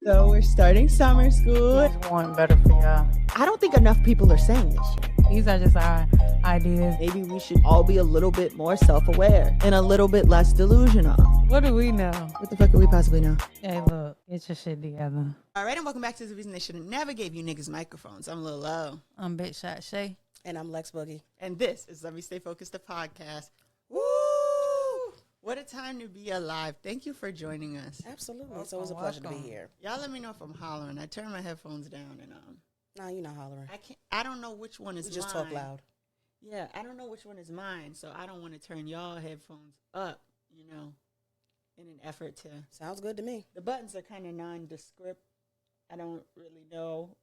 So we're starting summer school. It's going better for y'all. I don't think enough people are saying this shit. These are just our ideas. Maybe we should all be a little bit more self-aware and a little bit less delusional. What do we know? What the fuck could we possibly know? Hey, look, get your shit together. All right, and welcome back to the reason they should have never gave you niggas microphones. I'm Lil Low. I'm Big Shot Shae. And I'm Lex Boogie. And this is Let Me Stay Focused, the podcast. Woo! What a time to be alive. Thank you for joining us. Absolutely. It's always a pleasure to be here. Y'all let me know if I'm hollering. I turn my headphones down and No, you're not hollering. I don't know which one is mine. Just talk loud. Yeah, I don't know which one is mine, so I don't want to turn y'all headphones up, in an effort to... Sounds good to me. The buttons are kind of nondescript. I don't really know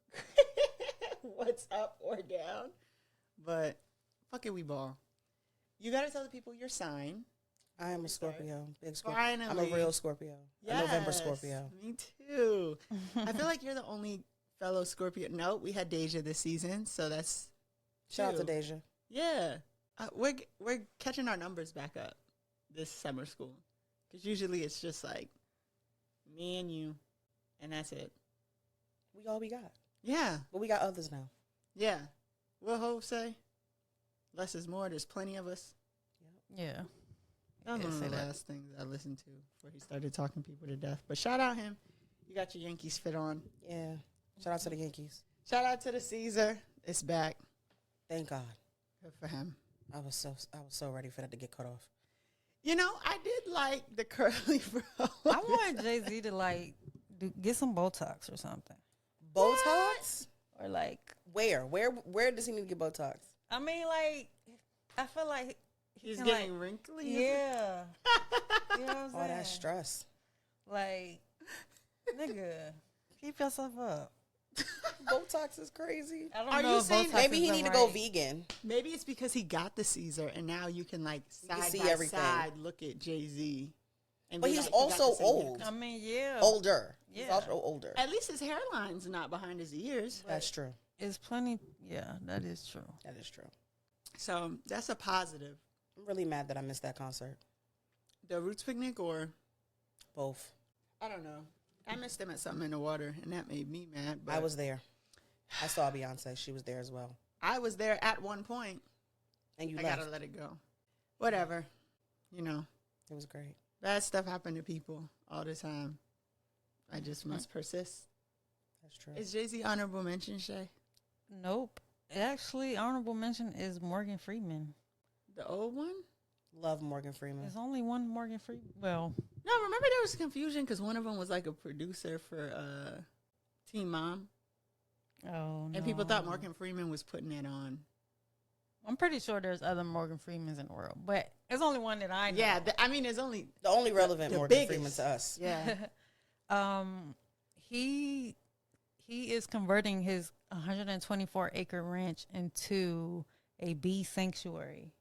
what's up or down, but fuck it, we ball. You got to tell the people your sign. I am a Scorpio. Big Scorpio. Finally. I'm a real Scorpio. Yes, a November Scorpio. Me too. I feel like you're the only fellow Scorpio. No, we had Deja this season, so that's... Shout out to Deja. Yeah. We're catching our numbers back up this summer school. Because usually it's just like me and you, and that's it. We all we got. Yeah. But we got others now. Yeah. What Hov say? Less is more. There's plenty of us. Yeah. That was one of the last things I listened to before he started talking people to death. But shout out him. You got your Yankees fit on. Yeah. Shout out to the Yankees. Shout out to the Caesar. It's back. Thank God. Good for him. I was so ready for that to get cut off. I did like the curly fro. I want Jay-Z to get some Botox or something. Botox? Or Where does he need to get Botox? I mean, I feel like he's getting wrinkly. Yeah. You know what I'm saying? Oh, that's stress. Nigga, keep yourself up. Botox is crazy. I don't Are know you if saying Botox maybe is he the need to right- go vegan? Maybe it's because he got the Caesar, and now you can side see by everything. side look at Jay-Z. But he's also old. I mean, yeah. Older. Yeah. He's also older. At least his hairline's not behind his ears. That's true. It's plenty. Yeah, that is true. That is true. So that's a positive. I'm really mad that I missed that concert. The Roots Picnic or? Both. I don't know. I missed them at Something in the Water, and that made me mad. But I was there. I saw Beyonce. She was there as well. I was there at one point. And you I left. gotta let it go. Whatever. It was great. Bad stuff happened to people all the time. I just must persist. That's true. Is Jay-Z honorable mention, Shae? Nope. Actually, honorable mention is Morgan Freeman. The old one? Love Morgan Freeman. There's only one Morgan Freeman. Well, No, remember there was confusion because one of them was a producer for Teen Mom. oh no. And people thought Morgan Freeman was putting it on. I'm pretty sure there's other Morgan Freemans in the world, but there's only one that I know. Yeah, there's only... The only relevant the Morgan biggest. Freeman to us. Yeah. He is converting his 124-acre ranch into a bee sanctuary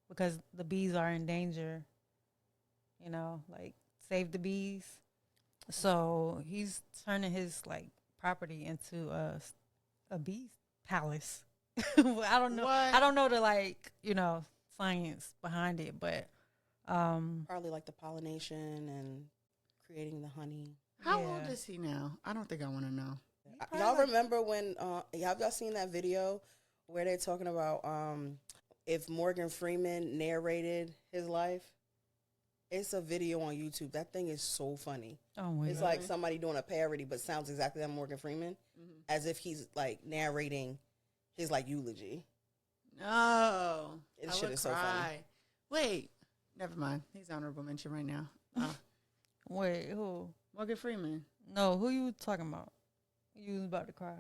because the bees are in danger. Save the bees. So he's turning his property into a bee palace. I don't know. What? I don't know the science behind it, but Probably the pollination and creating the honey. How Yeah. old is he now? I don't think I want to know. Y'all remember when, have y'all seen that video where they're talking about if Morgan Freeman narrated his life? It's a video on YouTube. That thing is so funny. oh my It's God. like somebody doing a parody, but sounds exactly like Morgan Freeman, as if he's narrating his eulogy. No. This I shit would is so funny. cry. Wait. Never mind. He's honorable mention right now. Wait, who? Morgan Freeman. No, who you talking about? You was about to cry.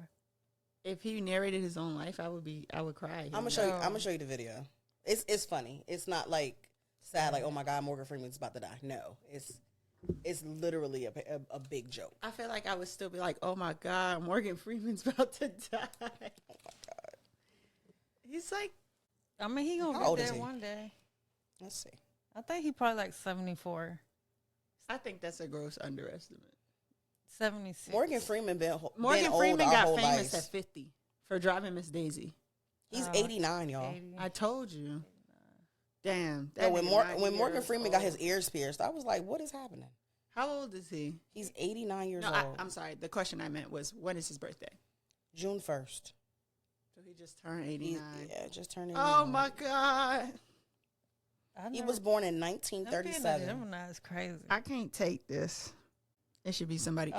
If he narrated his own life, I would cry. I'm gonna show you. I'm gonna show you the video. It's funny. It's not sad. Oh my God, Morgan Freeman's about to die. No, it's literally a big joke. I feel like I would still be oh my God, Morgan Freeman's about to die. Oh my God. He's I mean, he How gonna old get is there he? one day. Let's see. I think he probably 74, I think that's a gross underestimate. 76. Morgan Freeman been Morgan old Freeman our got whole famous lives. at 50 for driving Miss Daisy. He's Oh, 89, y'all. 80. I told you. Damn. No, when nigga Morgan 90 Freeman years got his old. ears pierced, I was like, what is happening? How old is he? He's 89 years No, old. I'm sorry. The question I meant was, when is his birthday? June 1st. So he just turned 89. Just turned 89. Oh, my God. He was born in 1937. Gemini is crazy. I can't take this. It should be somebody.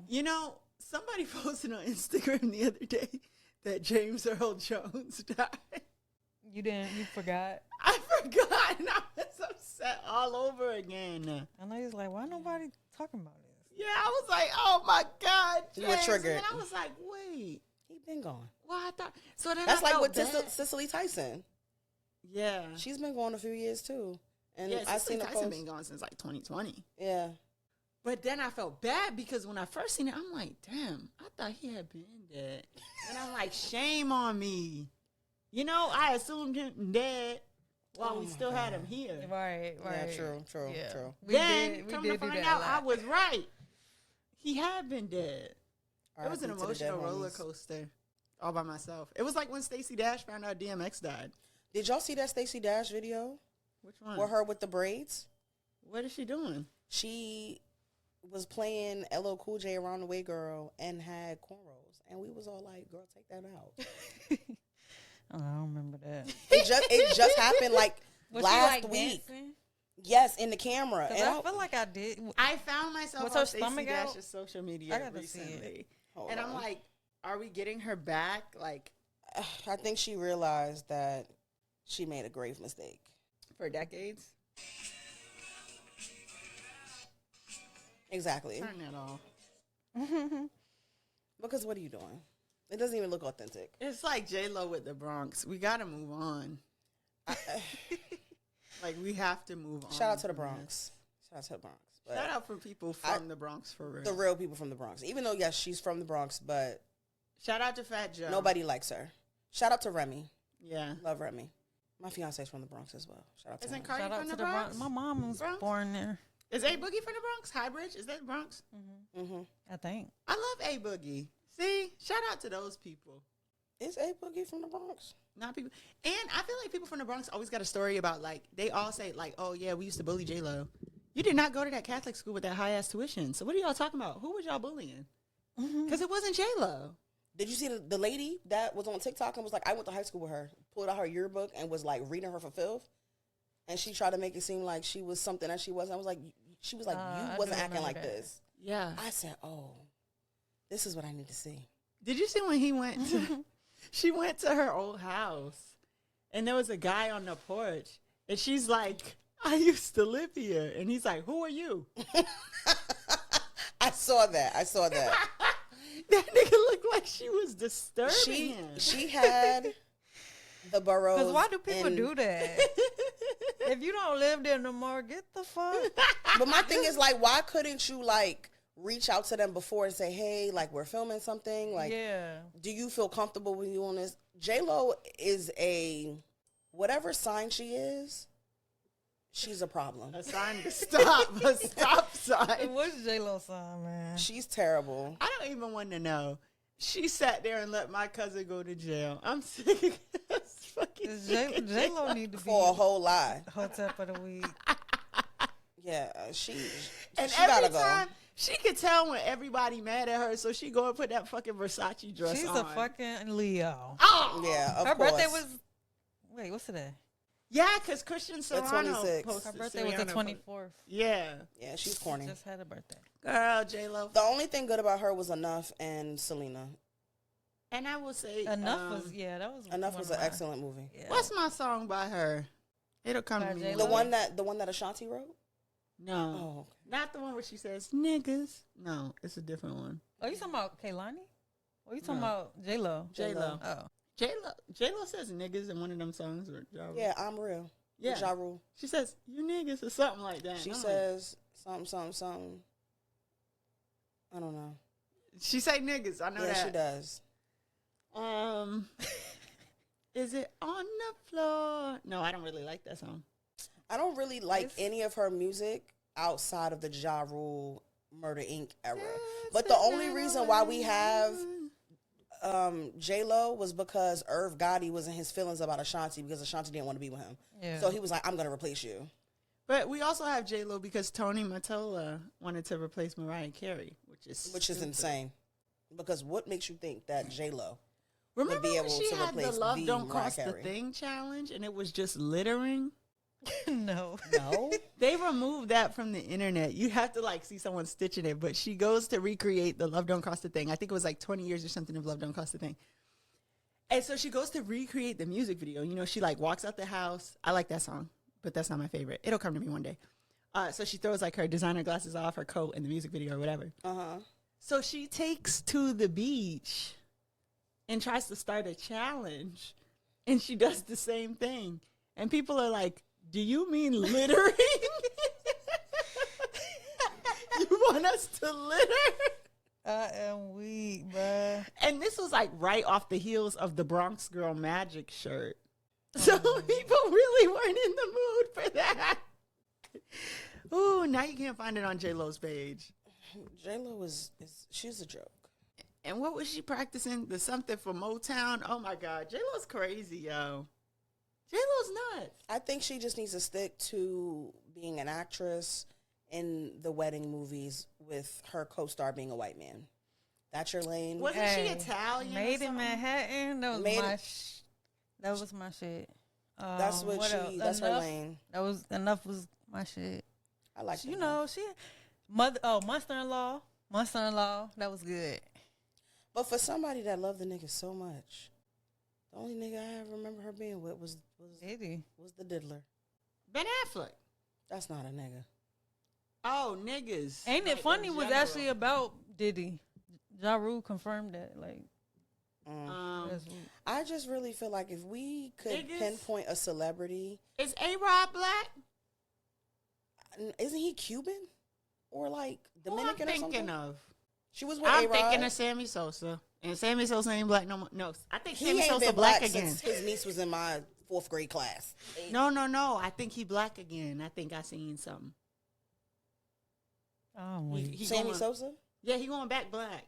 You know, somebody posted on Instagram the other day that James Earl Jones died. You forgot? I forgot, and I was upset all over again. I know he's like, why nobody talking about this? Yeah, I was like, oh my God, James. You were triggered. And I was like, wait. He been gone. Well, I thought. So then That's I like with bad. Cicely Tyson. Yeah. She's been gone a few years too. And Yeah, I Cicely seen a Tyson post. been gone since like 2020. Yeah. But then I felt bad because when I first seen it, I'm like, damn, I thought he had been dead. And I'm like, shame on me. You know, I assumed him dead while we still had him here. Right. Yeah, true. Then, We did come do to find that out, a I lot. was right. He had been dead. It was an R.I.P. to the dead emotional roller homies. coaster all by myself. It was like when Stacey Dash found out DMX died. Did y'all see that Stacey Dash video? Which one? With her with the braids? What is she doing? She was playing LL Cool J Around the Way Girl and had cornrows. And we was all like, girl, take that out. Oh, I don't remember that. It just happened like Was last she like week. dancing? Yes, in the camera. 'Cause And I feel like I did. I found myself Was on her Stacey stomach out? Dash's social I media gotta see it. recently. Hold And I'm on. like, are we getting her back? Like, I think she realized that she made a grave mistake. for decades? Exactly. Turn that off. Because what are you doing? It doesn't even look authentic. It's like J-Lo with the Bronx. We got to move on. Like, we have to move on. Shout out to the from Bronx. Shout out to the Bronx. this. But Shout out for people from the Bronx, for real. the real people from the Bronx. Even though, yes, she's from the Bronx, but Shout out to Fat Joe. nobody likes her. Shout out to Remy. Yeah. Love Remy. My fiance's from the Bronx as well. Shout out to Isn't him. Cardi Shout out from to the the Bronx? Bronx. My mom was Bronx? born there. Is A Boogie from the Bronx? Highbridge? Is that the Bronx? Mm-hmm. I think. I love A Boogie. See? Shout out to those people. Is A Boogie from the Bronx? Not people. And I feel like people from the Bronx always got a story about, like, they all say, like, oh, yeah, we used to bully J-Lo. You did not go to that Catholic school with that high-ass tuition. So what are y'all talking about? Who was y'all bullying? Because it wasn't J-Lo. Did you see the lady that was on TikTok and was like, I went to high school with her, pulled out her yearbook and was like reading her for filth? And she tried to make it seem like she was something that she wasn't. I was like, she was like, I you wasn't do acting like remember that. this. Yeah. I said, oh, this is what I need to see. Did you see when he went to, she went to her old house and there was a guy on the porch and she's like, I used to live here. And he's like, who are you? I saw that. That nigga looked like she was disturbing him. She had the boroughs. Because why do people in- do that? If you don't live there no more, get the fuck. But my thing is like, why couldn't you like reach out to them before and say, hey, like we're filming something? Like, Yeah. do you feel comfortable with you on this? J-Lo is whatever sign she is, she's a problem. A sign to stop. A stop sign. What's J-Lo song, man? She's terrible. I don't even want to know. She sat there and let my cousin go to jail. I'm sick of this fucking J-Lo need to be For a whole lie. Hotep of the week. Yeah, she And she every gotta go. time, she could tell when everybody mad at her, so she go and put that fucking Versace dress She's on. a fucking Leo. Oh! Yeah, of Her course. birthday was, wait, what's today? Yeah, because Christian Serrano 26th. posted. Her birthday was the Serrano 24th. Yeah. Yeah, she's corny. Just had a birthday. Girl, J-Lo. The only thing good about her was Enough and Selena. And I will say, Enough was, yeah, that was Enough one was of an my- excellent movie. Yeah. what's my song by her? It'll come By to me. J-Lo? The one that Ashanti wrote? No. Oh, okay. Not the one where she says, niggas. No, it's a different one. Oh, you talking about Kaylani? Or you talking No. about J-Lo? J-Lo. Oh. J-Lo says niggas in one of them songs. Or Ja Rule. Yeah, I'm real. Yeah. Ja Rule. She says, you niggas or something like that. She And I'm says something. I don't know. like, she say niggas. I know Yeah, that. she does. Is it on the floor? No, I don't really like that song. I don't really like It's- any of her music outside of the Ja Rule Murder Inc. era. It's But the a only night reason why we away. have J-Lo was because Irv Gotti was in his feelings about Ashanti because Ashanti didn't want to be with him. Yeah. So he was like, I'm going to replace you. But we also have J-Lo because Tony Mottola wanted to replace Mariah Carey, which is insane. Because what makes you think that J-Lo Remember would be able when she to had the replace Love Don't Mariah Cost the Carey? Thing challenge and it was just littering? No. No. They removed that from the internet. You have to like see someone stitching it, but she goes to recreate the Love Don't Cost a Thing. I think it was like 20 years or something of Love Don't Cost a Thing. And so she goes to recreate the music video. You know, she like walks out the house. I like that song, but that's not my favorite. It'll come to me one day. So she throws like her designer glasses off, her coat in the music video or whatever. Uh-huh. So she takes to the beach and tries to start a challenge. And she does the same thing. And people are like, do you mean littering? You want us to litter? I am weak, bruh. And this was like right off the heels of the Bronx Girl Magic shirt. So people really weren't in the mood for that. Ooh, now you can't find it on J-Lo's page. J-Lo she's a joke. And what was she practicing? The something for Motown? Oh my God. J-Lo's crazy, yo. J-Lo's nuts. I think she just needs to stick to being an actress in the wedding movies with her co-star being a white man. That's your lane. Wasn't she Italian? Made in Manhattan. That was my shit. That's that's her lane. That was enough. Was my shit. I like that. You know, she monster-in-law. That was good. But for somebody that loved the nigga so much, the only nigga I remember her being with was the diddler. Ben Affleck. That's not a nigga. Oh, niggas. Ain't it funny? Was actually about Diddy. Ja Rule confirmed that. Like, I just really feel like if we could pinpoint a celebrity, is A-Rod black? Isn't he Cuban or like Dominican or something? She was with I'm A-Rod. thinking of Sammy Sosa, and Sammy Sosa ain't black no more. No, I think He Sammy ain't Sosa been black black again. since his niece was in my 4th grade class. No. I think he black again. I think I seen something. oh, Sammy Sosa? Yeah, he going back black.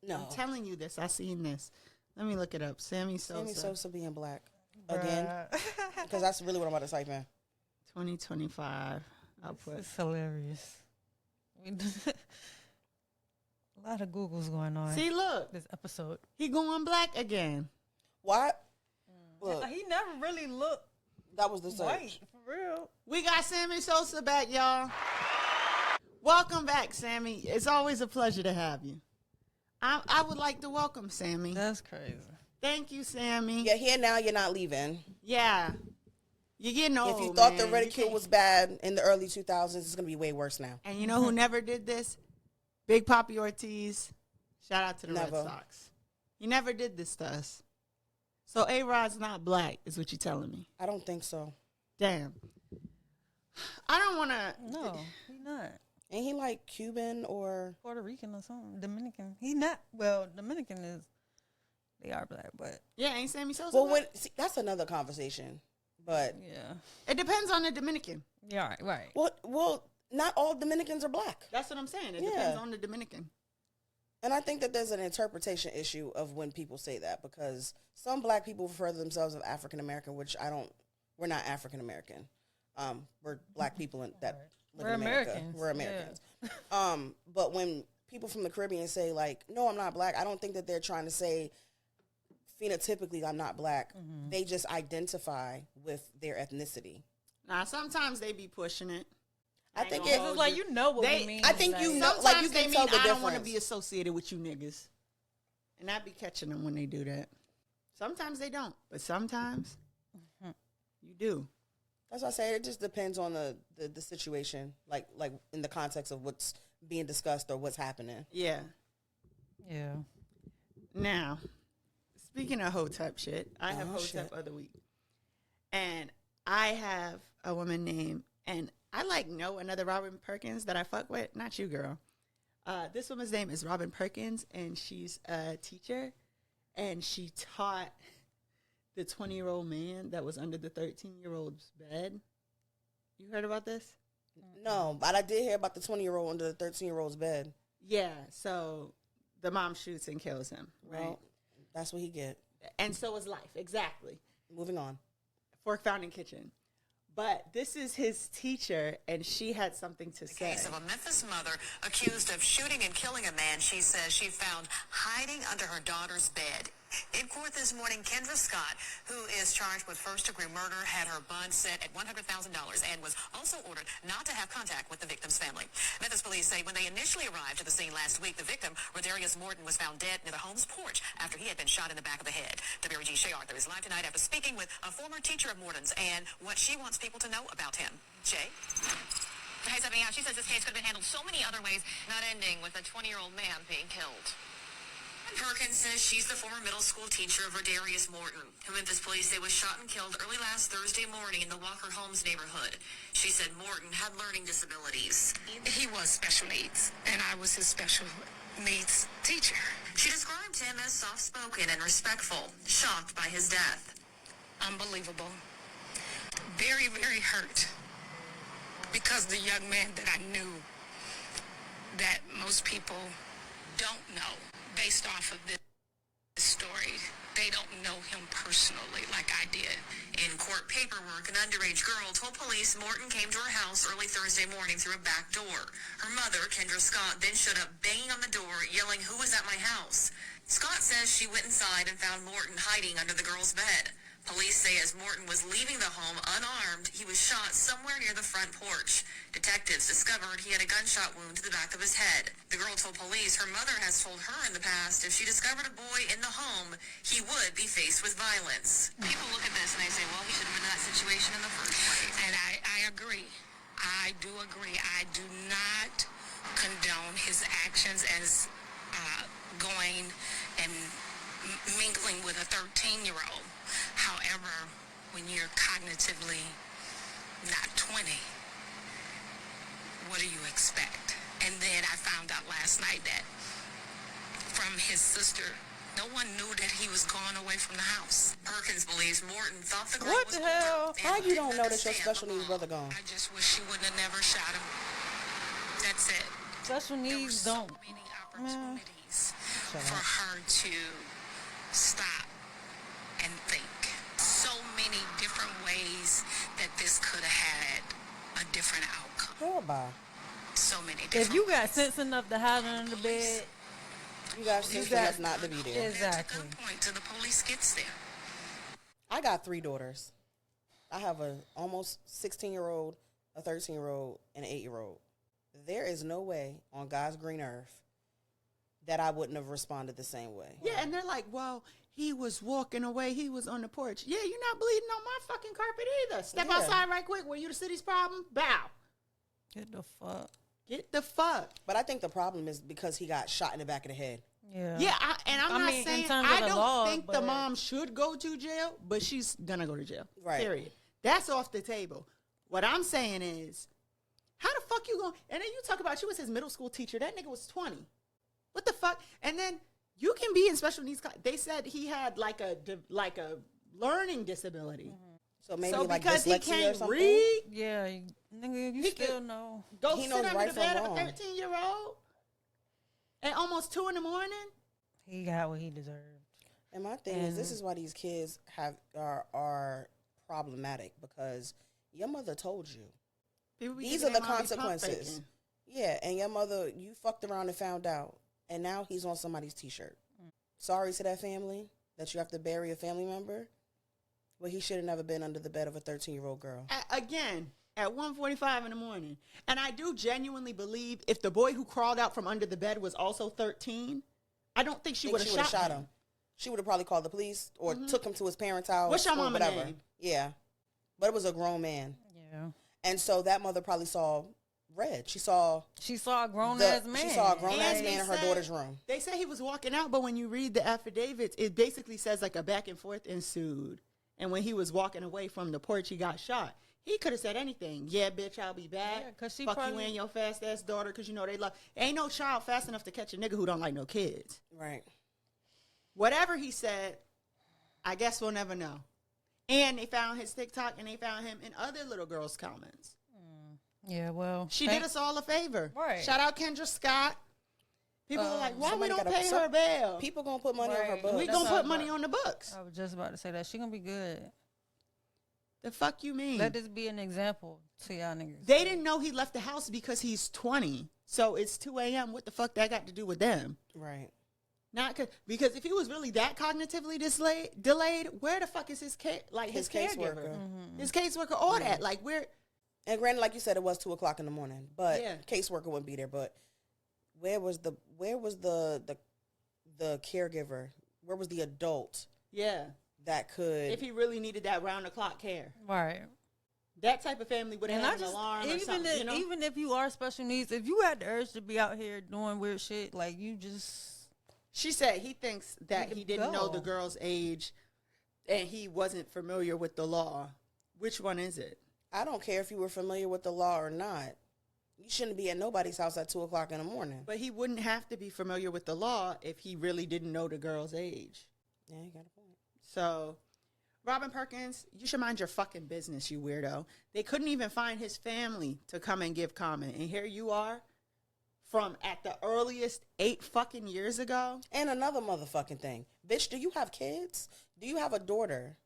No. I'm telling you this. I seen this. Let me look it up. Sammy Sosa being black again, because that's really what I'm about to type in. 2025. I'll put. It's hilarious. A lot of Googles going on. See, look. This episode. He going black again. What? Look, He never really looked that was the search. white, for real. We got Sammy Sosa back, y'all. Welcome back, Sammy. It's always a pleasure to have you. I would like to welcome Sammy. That's crazy. Thank you, Sammy. Yeah, here now you're not leaving. Yeah. You're getting old, If you thought the man. ridicule was bad in the early 2000s, it's going to be way worse now. And you know who never did this? Big Papi Ortiz. Shout out to the Never. Red Sox. He never did this to us. So A-Rod's not black, is what you're telling me. I don't think so. Damn. I don't want to. No, he's not. Ain't he like Cuban or Puerto Rican or something. Dominican. He not. Well, Dominican is. They are black, but Yeah, ain't Sammy Sosa well? black? That's another conversation. But yeah. It depends on the Dominican. Yeah, right. well, not all Dominicans are black, That's what I'm saying. It Yeah. depends on the Dominican. and I think that there's an interpretation issue of when people say that, because some black people refer to themselves as African American, which I don't. We're not African American. We're black people that live We're in America. Americans. We're Americans. But when people from the Caribbean say like, "No, I'm not black," I don't think that they're trying to say phenotypically I'm not black. Mm-hmm. They just identify with their ethnicity. Now, sometimes they be pushing it. I think gonna it. hold It's like you know what They- we mean. I think like, you know- Sometimes like, you they can mean tell the I don't want to difference. be associated with you niggas. And I be catching them when they do that. Sometimes they don't, but sometimes you do. That's what I say. It just depends on the situation, like in the context of what's being discussed or what's happening. Yeah. Yeah. Now, speaking of Hotep shit, I have Oh, Hotep shit. of the week. And I have a woman named, and I know another Robin Perkins that I fuck with. Not you, girl. This woman's name is Robin Perkins, and she's a teacher. And she taught the 20-year-old man that was under the 13-year-old's bed. You heard about this? No, but I did hear about the 20-year-old under the 13-year-old's bed. Yeah, so the mom shoots and kills him, right? Well, that's what he get. And so is life, exactly. Moving on. Fork Fountain Kitchen. But this is his teacher, and she had something to say. The case of a Memphis mother accused of shooting and killing a man she says she found hiding under her daughter's bed. In court this morning, Kendra Scott, who is charged with first-degree murder, had her bond set at $100,000 and was also ordered not to have contact with the victim's family. Memphis police say when they initially arrived to the scene last week, the victim, Rodarius Morton, was found dead near the home's porch after he had been shot in the back of the head. WRG Shae Arthur is live tonight after speaking with a former teacher of Morton's and what she wants people to know about him. Shae? Hey, Sammy, she says this case could have been handled so many other ways, not ending with a 20-year-old man being killed. Perkins says she's the former middle school teacher of Rodarius Morton, who Memphis police say was shot and killed early last Thursday morning in the Walker Homes neighborhood. She said Morton had learning disabilities. He was special needs, and I was his special needs teacher. She described him as soft-spoken and respectful, shocked by his death. Unbelievable. Very, very hurt. Because the young man that I knew that most people don't know based off of this story, they don't know him personally like I did. In court paperwork, an underage girl told police Morton came to her house early Thursday morning through a back door. Her mother, Kendra Scott, then showed up banging on the door, yelling, "Who is at my house?" Scott says she went inside and found Morton hiding under the girl's bed. Police say as Morton was leaving the home unarmed, he was shot somewhere near the front porch. Detectives discovered he had a gunshot wound to the back of his head. The girl told police her mother has told her in the past if she discovered a boy in the home, he would be faced with violence. People look at this and they say, well, he should have been in that situation in the first place. And I agree. I do agree. I do not condone his actions as going and mingling with a 13-year-old. However, when you're cognitively not 20, what do you expect? And then I found out last night that from his sister, no one knew that he was gone away from the house. Perkins believes Morton thought the girl What was the hell? older and How you don't didn't know that your understand special the needs mom. brother gone? I just wish she wouldn't have never shot him. That's it. Special There were needs so don't. many opportunities for her to stop and think. So many different ways that this could have had a different outcome. Girl, bye. So many different If you got ways. sense enough to hide under the bed, You guys think got- enough not to be there. exactly. That's a good point till the police gets there. I got 3 daughters. I have a almost 16-year-old, a 13-year-old, and an 8-year-old. There is no way on God's green earth that I wouldn't have responded the same way. Yeah, and they're like, well, he was walking away. He was on the porch. Yeah, you're not bleeding on my fucking carpet either. Step Yeah. outside right quick. Were you the city's problem? Bow. Get the fuck. Get the fuck. But I think the problem is because he got shot in the back of the head. Yeah. Yeah, I'm I not mean, in saying terms of I the don't law, think the but- mom should go to jail, but she's gonna go to jail. Right. Period. That's off the table. What I'm saying is, how the fuck you going? And then you talk about she was his middle school teacher. That nigga was 20. What the fuck? And then you can be in special needs. They said he had like a learning disability. So maybe So like because he dyslexia or can't something. read, Yeah, nigga, you He still could- know. go He sit knows under right the from bed of a wrong. 13-year-old at almost 2 a.m. He got what he deserved. And my thing is, this is why these kids are problematic, because your mother told you. These are the consequences. Yeah, and your mother, you fucked around and found out, and now he's on somebody's T-shirt. Sorry to that family that you have to bury a family member, but he should have never been under the bed of a 13-year-old girl. Again, at 1:45 in the morning. And I do genuinely believe if the boy who crawled out from under the bed was also 13, I don't think she I would think have she shot would've him. She would have probably called the police or took him to his parents' house. What's your or mama whatever. name? Yeah, but it was a grown man, Yeah. and so that mother probably saw red. She saw She saw a grown ass man. She saw a grown ass And man they in her said- daughter's room. They say he was walking out, but when you read the affidavits, it basically says like a back and forth ensued. And when he was walking away from the porch, he got shot. He could have said anything. Yeah, bitch, I'll be back. Yeah, 'cause she Fuck probably- you and your fast ass daughter, because you know they love. Ain't no child fast enough to catch a nigga who don't like no kids. Right. Whatever he said, I guess we'll never know. And they found his TikTok, and they found him in other little girls' comments. Yeah, well. She did us all a favor. Right. Shout out Kendra Scott. People are like, why we somebody don't gotta- pay some- her bail? People gonna put money on her Right. books. We That's gonna what I put money thought. on the books. I was just about to say that. She gonna be good. The fuck you mean? Let this be an example to y'all niggas. They didn't know he left the house because he's 20. So it's 2 a.m. What the fuck that got to do with them? Right. Not because if he was really that cognitively delayed, where the fuck is his his caregiver, caseworker, his caseworker, all that? Like where? And granted, like you said, it was 2:00 in the morning, but Yeah. caseworker wouldn't be there. But where was the caregiver? Where was the adult Yeah, that could? if he really needed that round the clock care, Right. that type of family would have And I had an just, alarm or even something. if, You know? even if you are special needs, if you had the urge to be out here doing weird shit, like you just She said he thinks that Need to he didn't know go. the girl's age, and he wasn't familiar with the law. Which one is it? I don't care if you were familiar with the law or not. You shouldn't be at nobody's house at 2:00 in the morning. But he wouldn't have to be familiar with the law if he really didn't know the girl's age. Yeah, you got a point. So, Robin Perkins, you should mind your fucking business, you weirdo. They couldn't even find his family to come and give comment. And here you are from at the earliest 8 fucking years ago. And another motherfucking thing. Bitch, do you have kids? Do you have a daughter?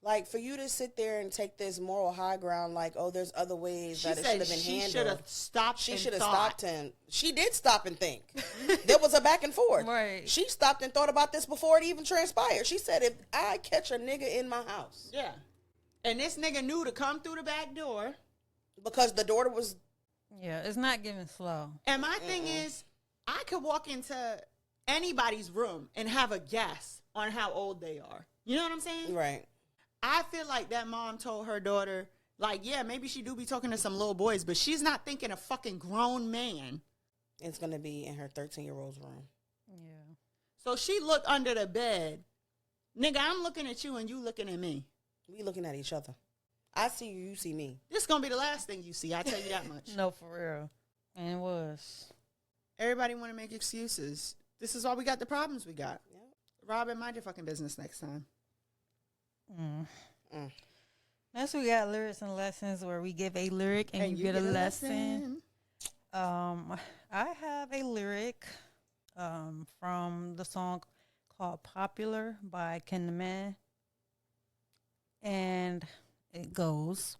Like, for you to sit there and take this moral high ground, like, oh, there's other ways that it should have been she handled. should have stopped. She and should have thought. stopped him. She did stop and think. There was a back and forth. Right. She stopped and thought about this before it even transpired. She said, if I catch a nigga in my house, Yeah, and this nigga knew to come through the back door. because the daughter was, yeah, it's not giving slow. And my thing is, I could walk into anybody's room and have a guess on how old they are. You know what I'm saying? right. I feel like that mom told her daughter, like, yeah, maybe she do be talking to some little boys, but she's not thinking a fucking grown man. It's going to be in her 13-year-old's room. Yeah. So she looked under the bed. Nigga, I'm looking at you and you looking at me. We looking at each other. I see you, you see me. This gonna be the last thing you see, I tell you that much. No, for real. And it was. Everybody want to make excuses. This is why we got the problems we got. Yep. Robin, mind your fucking business next time. Next, we got lyrics and lessons, where we give a lyric and you get a lesson. I have a lyric from the song called Popular by Ken the Man. And it goes,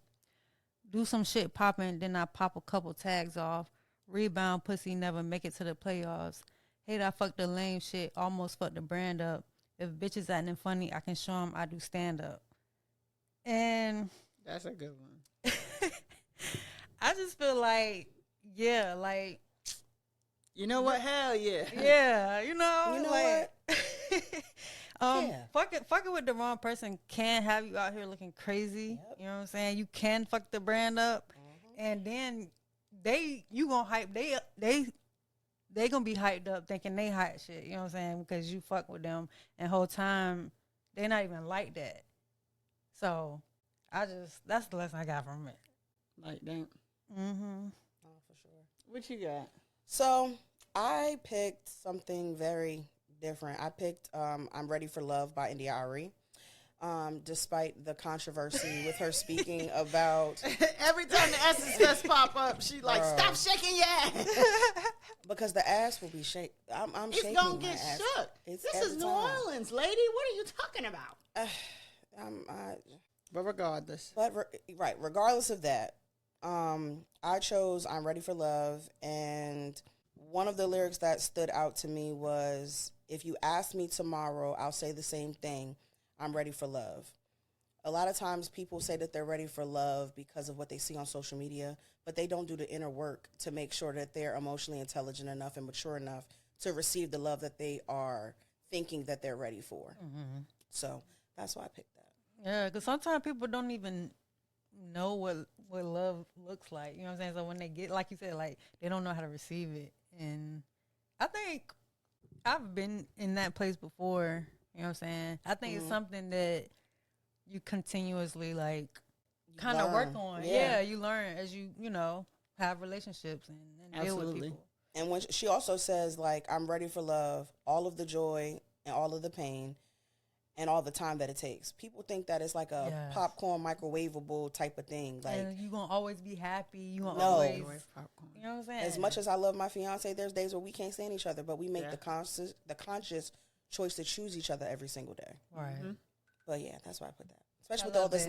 do some shit popping, then I pop a couple tags off. Rebound pussy, never make it to the playoffs. Hate I fucked the lame shit, almost fucked the brand up. If bitches acting funny, I can show them I do stand up. And That's a good one. I just feel like, yeah, like, You know what? Hell yeah. yeah, you know, You know like, Yeah. fucking with the wrong person can have you out here looking crazy. Yep. You know what I'm saying? You can fuck the brand up, and then you gonna hype they gonna be hyped up thinking they hot shit. You know what I'm saying? Because you fuck with them, and whole time they not even like that. So that's the lesson I got from it. Like that. Mm-hmm. Oh, for sure. What you got? So I picked something very different. I picked I'm Ready for Love by India Ari. Despite the controversy with her speaking about Every time the S's fest pop up, she like, stop shaking your ass. because the ass will be shake. I'm It's shaking gonna my get ass. shook. It's This every is New time. Orleans, lady. What are you talking about? But regardless. But regardless of that, I chose I'm Ready for Love, and one of the lyrics that stood out to me was, if you ask me tomorrow, I'll say the same thing. I'm ready for love. A lot of times people say that they're ready for love because of what they see on social media, but they don't do the inner work to make sure that they're emotionally intelligent enough and mature enough to receive the love that they are thinking that they're ready for. Mm-hmm. So that's why I picked that. Yeah, because sometimes people don't even know what love looks like. You know what I'm saying? So when they get, like you said, like, they don't know how to receive it. And I think I've been in that place before. You know what I'm saying? I think it's something that you continuously, like, kind of work on. Yeah, you learn as you know, have relationships and deal with people. And when she also says, like, I'm ready for love, all of the joy and all of the pain and all the time that it takes. People think that it's like a popcorn microwavable type of thing. Like, and you're going to always be happy. You're going to No. always, you know what I'm saying? as much as I love my fiance, there's days where we can't stand each other, but we make the conscious choice to choose each other every single day. Right. But yeah, that's why I put that. Especially with all this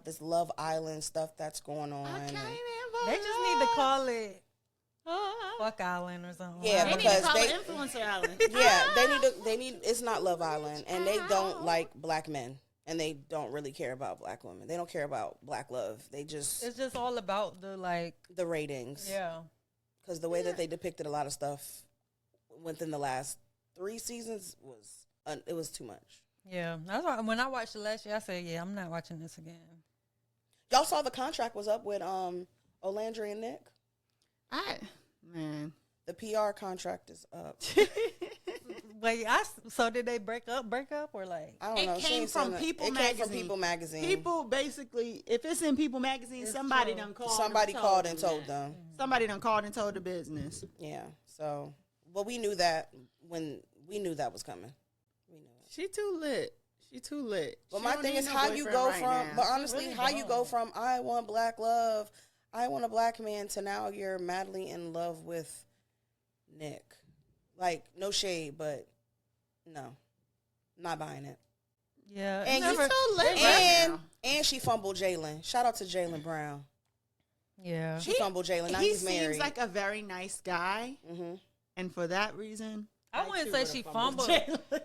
this Love Island stuff that's going on. I came in They just need to call it Fuck Island or something. Yeah, They because need to call it Influencer Island. Yeah, they need. It's not Love Island, and they don't like black men, and they don't really care about black women. They don't care about black love. It's just all about the ratings. Yeah, because the way that they depicted a lot of stuff within the last 3 seasons was too much. Yeah, that's why when I watched it last year, I said, "Yeah, I'm not watching this again." Y'all saw the contract was up with Olandri and Nick. The PR contract is up. Wait, so did they break up or like? I don't know. It came from People Magazine. People basically, if it's in People Magazine, somebody done called. Somebody called and told them. Somebody done called and told the business. Yeah. So, well, we knew that when we knew that was coming. We knew it. She too lit. But my thing is how you go from. But honestly, how you go from I want black love, I want a black man to now you're madly in love with Nick. Like, no shade, but no. Not buying it. Yeah. And She's so lit and she fumbled Jalen. Shout out to Jalen Brown. Yeah. She fumbled Jalen. Now he's married. He seems like a very nice guy. Mm-hmm. And for that reason, I wouldn't say she fumbled.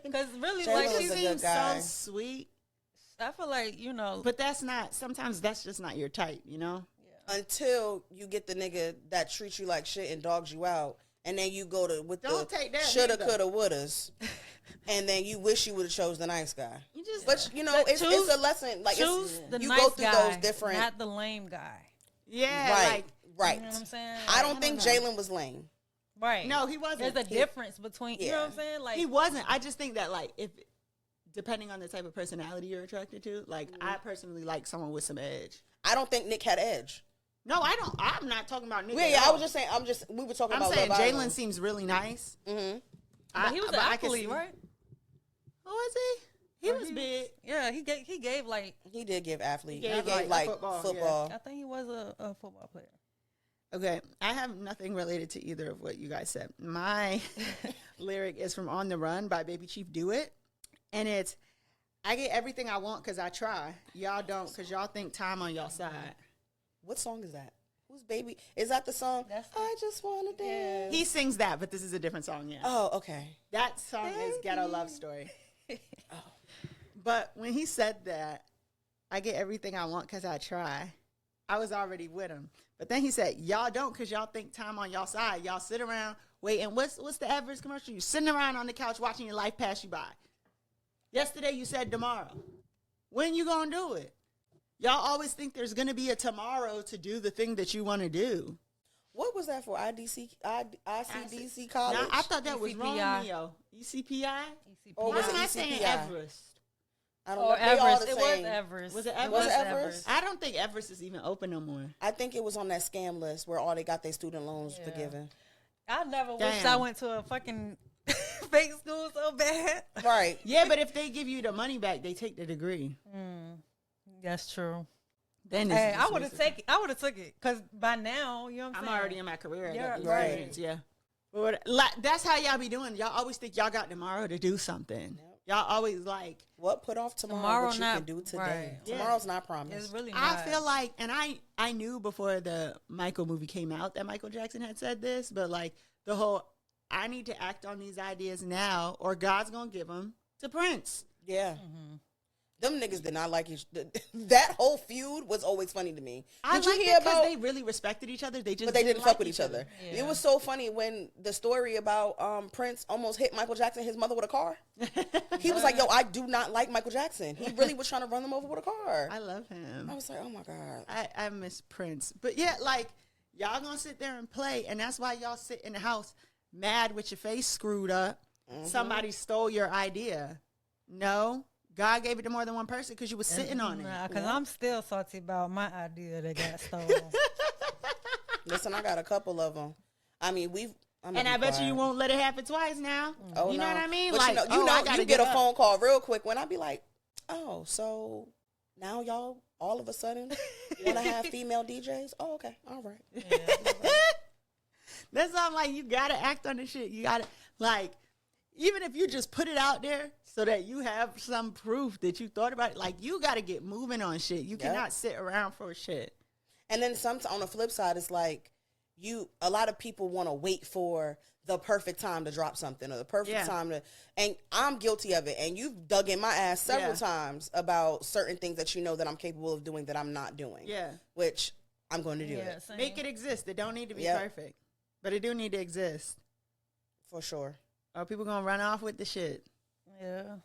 Because really, Jalen like, was she a seems good guy. so sweet. I feel like, But sometimes that's just not your type, Until you get the nigga that treats you like shit and dogs you out. And then you go to take that shoulda, neither. coulda, wouldas, and then you wish you would have chose the nice guy. But it's a lesson. Like choose the you nice go through guy, those different, not the lame guy. Yeah, right. You know what I'm saying? I don't think Jalen was lame. Right. No, he wasn't. There's a difference between. You know what I'm saying? Like he wasn't. I just think that if depending on the type of personality you're attracted to, I personally like someone with some edge. I don't think Nick had edge. No, I don't. I'm not talking about Nick. Yeah, I was just saying. We were talking about. I'm saying Love Jalen Island. seems really nice. Mm-hmm. But he was an athlete, right? Who was he? He was big. Yeah, he gave like. He did give athlete. He He gave, gave like, football. Yeah. I think he was a football player. Okay, I have nothing related to either of what you guys said. My lyric is from On the Run by Baby Chief Do It. And it's, I get everything I want because I try. Y'all don't because y'all think time on y'all side. What song is that? Who's Baby? Is that the song? I just want to dance. He sings that, but this is a different song, yeah. Oh, okay. That song is Ghetto Love Story. But when he said that, I get everything I want because I try, I was already with him. But then he said, y'all don't because y'all think time on y'all side. Y'all sit around waiting. What's the average commercial? You sitting around on the couch watching your life pass you by. Yesterday you said tomorrow. When you going to do it? Y'all always think there's going to be a tomorrow to do the thing that you want to do. What was that for? ICDC college? Now, I thought that was wrong, Neo. ECPI? Or was it Why am I ECPI? saying Everest? I don't Or know. They all Everest. the It same. was Everest. Was it Everest? Was it Everest? I don't think Everest is even open no more. I think it was on that scam list where all they got their student loans forgiven. I never wished Damn. I went to a fucking fake school so bad. Right. Yeah, but if they give you the money back, they take the degree. That's true. Then Hey, I would have taken. I would have took it because by now, you know what I'm I'm saying. already in my career. I Yeah, got these right. experience, yeah. But that's how y'all be doing. Y'all always think y'all got tomorrow to do something. Y'all always like. What put off tomorrow Tomorrow what you not- can do today. right. Yeah. Tomorrow's not promised. It's really. I not. feel like, and I knew before the Michael movie came out that Michael Jackson had said this, but like the whole, I need to act on these ideas now or God's going to give them to Prince. Yeah. Them niggas did not like each. That whole feud was always funny to me. I Did you liked hear it 'cause about? they really respected each other. They just But they didn't fuck with each other. Yeah. It was so funny when the story about Prince almost hit Michael Jackson, his mother, with a car. He was like, "Yo, I do not like Michael Jackson. He really was trying to run them over with a car." I love him. I was like, "Oh my god." I miss Prince. But yeah, like, y'all gonna sit there and play, and that's why y'all sit in the house mad with your face screwed up. Somebody stole your idea. No, God gave it to more than one person because you was sitting on it. Because I'm still salty about my idea that got stolen. Listen, I got a couple of them. I mean, And I bet you won't let it happen twice now. Oh, you know no. what I mean? But Like, I gotta you get a up. phone call real quick when I be like, "Oh, so now y'all all of a sudden want to have female DJs? Oh, okay, all right." That's why I'm like, you gotta act on the shit. You gotta, like, even if you just put it out there so that you have some proof that you thought about it, like, you got to get moving on shit. You cannot sit around for shit. And then on the flip side, it's like a lot of people want to wait for the perfect time to drop something or the perfect time to, and I'm guilty of it. And you've dug in my ass several times about certain things that you know that I'm capable of doing that I'm not doing. Yeah. Which I'm going to do it. Same. Make it exist. It don't need to be perfect, but it do need to exist. For sure. Or people going to run off with the shit. Yeah.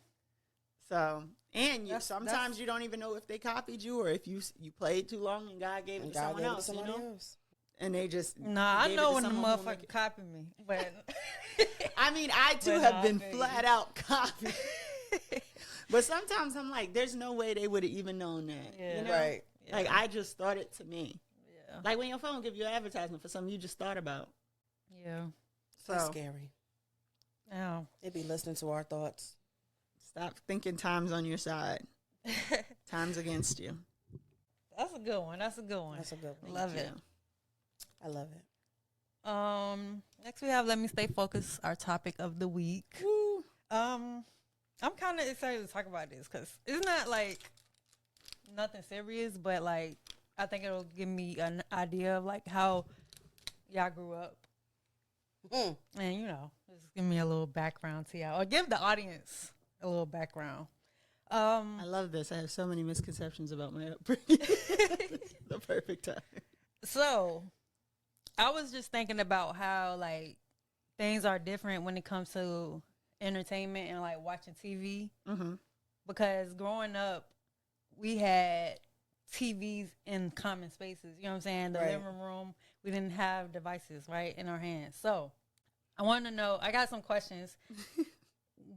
So, and sometimes you don't even know if they copied you or if you played too long and God gave it to someone else, you know? And they just I know when the motherfucker copied me, but I mean, I too have been flat out copied. But sometimes I'm like, there's no way they would have even known that. Yeah. You know? Right. Yeah. Like, I just thought it to me. Yeah. Like when your phone give you an advertisement for something you just thought about. Yeah. So That's scary. Yeah. They be listening to our thoughts. Stop thinking time's on your side. Time's against you. That's a good one. That's a good one. That's a good one. Love it. I love it. Next we have Let Me Stay Focused, our topic of the week. Woo. I'm kind of excited to talk about this because it's not like nothing serious, but like I think it'll give me an idea of like how y'all grew up. And you know, just give me a little background to y'all, or give the audience a little background. I love this. I have so many misconceptions about my upbringing. The perfect time. So, I was just thinking about how like things are different when it comes to entertainment and like watching TV. Mm-hmm. Because growing up, we had TVs in common spaces. You know what I'm saying? The living room. We didn't have devices right in our hands. So, I want to know. I got some questions.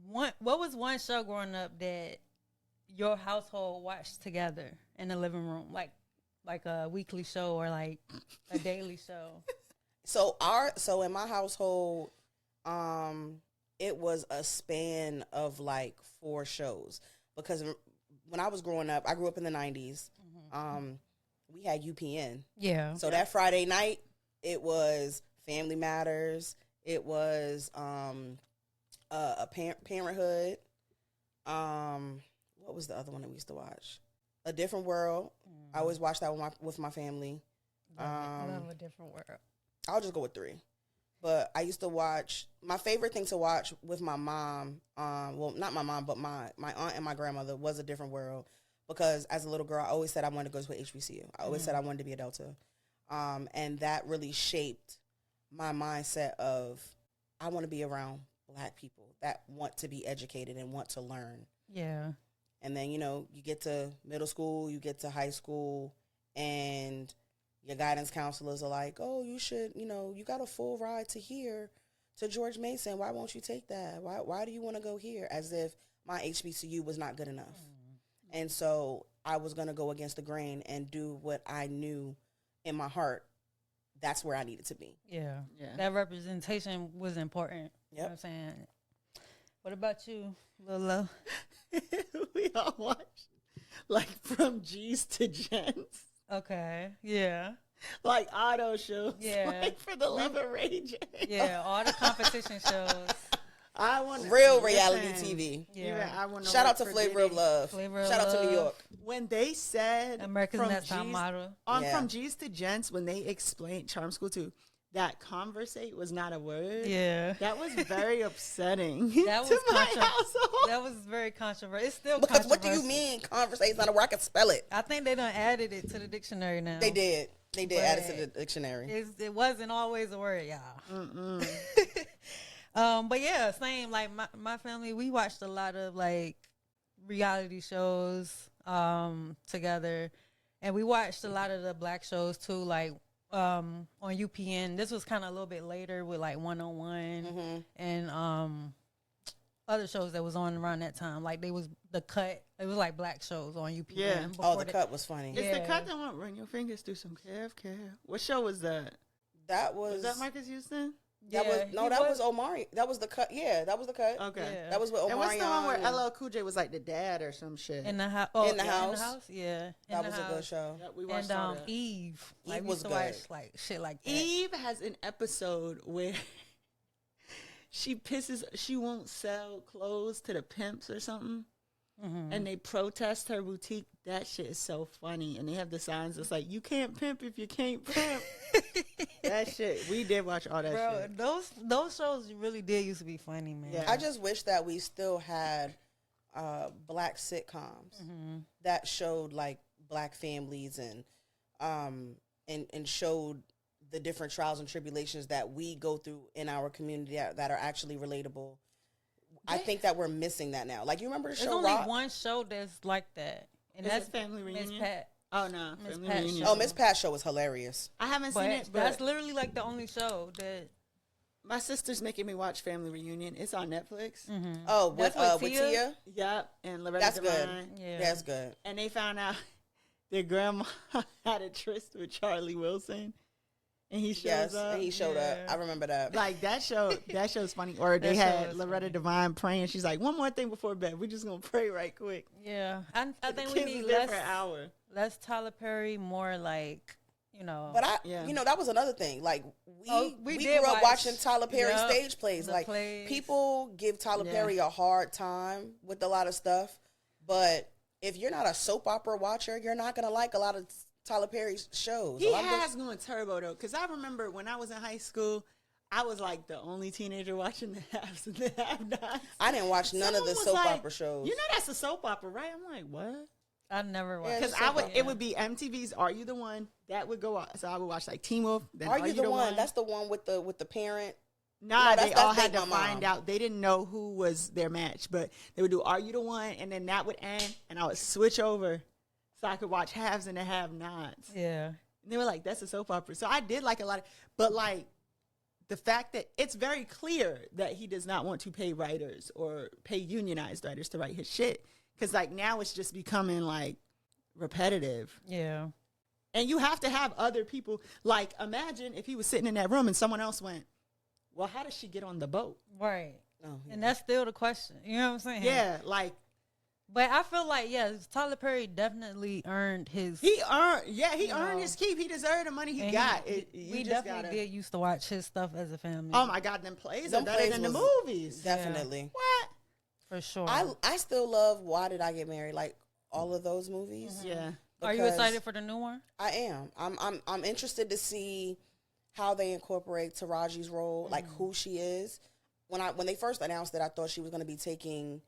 What was one show growing up that your household watched together in the living room, like a weekly show or like a daily show? So in my household, it was a span of like 4 shows because when I was growing up, I grew up in the 90s. We had UPN. Yeah. So that Friday night, it was Family Matters. It was a Parenthood. What was the other one that we used to watch? A Different World. I always watched that with my family. Love A Different World. I'll just go with 3. But I used to watch, my favorite thing to watch with my mom, well, not my mom, but my aunt and my grandmother was A Different World. Because as a little girl, I always said I wanted to go to a HBCU. I always said I wanted to be a Delta. And that really shaped my mindset of I want to be around Black people that want to be educated and want to learn. Yeah. And then, you know, you get to middle school, you get to high school, and your guidance counselors are like, oh, you should, you know, you got a full ride to here, to George Mason. Why won't you take that? Why do you want to go here? As if my HBCU was not good enough. And so I was going to go against the grain and do what I knew in my heart. That's where I needed to be. Yeah. That representation was important. Yep. You know what I'm saying? What about you, Lolo? We all watched, like, from G's to Gents. Okay. Yeah. Like auto shows. Yeah. Like for the love of raging. Yeah. All the competition shows. I want real reality TV. Yeah. I want Shout out to Flavor of Love. Shout out to New York. When they said America's Next Top Model. From G's to Gents, when they explained Charm School 2, that conversate was not a word. Yeah. That was very upsetting. That was to my household. That was very controversial. It's still because what do you mean conversate is not a word? I can spell it. I think they done added it to the dictionary now. They did. They did add it to the dictionary. It wasn't always a word, y'all. But yeah, same. Like my family, we watched a lot of like reality shows together, and we watched a lot of the Black shows too, like on UPN. This was kind of a little bit later with like 101 and other shows that was on around that time. Like they was The Cut. It was like Black shows on UPN. Yeah. Oh, The Cut was funny. It's The Cut that won't run your fingers through some calf. What show was that? That was that Marcus Houston? That was Omari. That was The Cut. Yeah, that was The Cut. Okay. Yeah. That was with Omari. And what's the one where LL Cool J was like the dad or some shit? In the house. In the house? Yeah. That was a good show. Yeah, we watched And all that. Eve. Like, Eve we was used to good. watch like shit like that. Eve has an episode where she won't sell clothes to the pimps or something. And they protest her boutique. That shit is so funny. And they have the signs that's like, you can't pimp if you can't pimp. That shit. We did watch all that shit. Those shows really did used to be funny, man. Yeah. I just wish that we still had black sitcoms that showed like black families and showed the different trials and tribulations that we go through in our community that are actually relatable. I think that we're missing that now. Like, you remember the show There's only Rock? one show that's like that. And Is that's it Family Reunion? Miss Pat. Oh, no. Miss Family Pat Reunion. show. Oh, Miss Pat's show was hilarious. I haven't seen it, but that's literally like the only show that... my sister's making me watch Family Reunion. It's on Netflix. Oh, That's with with Tia? Tia? Yep. And Loretta That's good. Devine. Yeah. That's good. And they found out their grandma had a tryst with Charlie Wilson. And he shows Yes, up. and he showed up. I remember that. Like, that show's funny. Or they That show had is Loretta funny. Devine praying. She's like, one more thing before bed. We're just going to pray right quick. Yeah. I think The we kids need was there less, for an hour. less Tyler Perry, more like, you know... But Yeah. that was another thing. Like, we did grew up watch watching Tyler Perry Yup, stage plays. the Like, plays. people give Tyler Yeah. Perry a hard time with a lot of stuff. But if you're not a soap opera watcher, you're not going to like a lot of Tyler Perry's shows. He has gone turbo, though. Because I remember when I was in high school, I was like the only teenager watching the haves and the have-nots. I didn't watch none of the Someone was soap like, opera shows. You know that's a soap opera, right? I'm like, what? I never watched Yeah, Because it would be MTV's Are You the One? That would go out. So I would watch like Teen Wolf. Then Are You the One? That's the one with the parent. Nah, No, they all that's had to Date My find Mom. out. They didn't know who was their match, but they would do Are You the One? And then that would end, and I would switch over so I could watch Haves and the Have-Nots. Yeah. And they were like, that's a soap opera. So I did like a lot of, but like the fact that it's very clear that he does not want to pay writers or pay unionized writers to write his shit. Because like now it's just becoming like repetitive. Yeah. And you have to have other people. Like, imagine if he was sitting in that room and someone else went, well, how does she get on the boat? Right. Oh, yeah. And that's still the question. You know what I'm saying? Yeah, like, But I feel like, yeah, Tyler Perry definitely earned his... he earned know. his keep. He deserved the money he and got. we definitely did used to watch his stuff as a family. Oh, my God, them plays Them are better plays than the was- movies. Definitely. What? For sure. I still love Why Did I Get Married? Like, all of those movies. Yeah. Are you because excited for the new one? I am. I'm interested to see how they incorporate Taraji's role, like who she is. When they first announced it, I thought she was going to be taking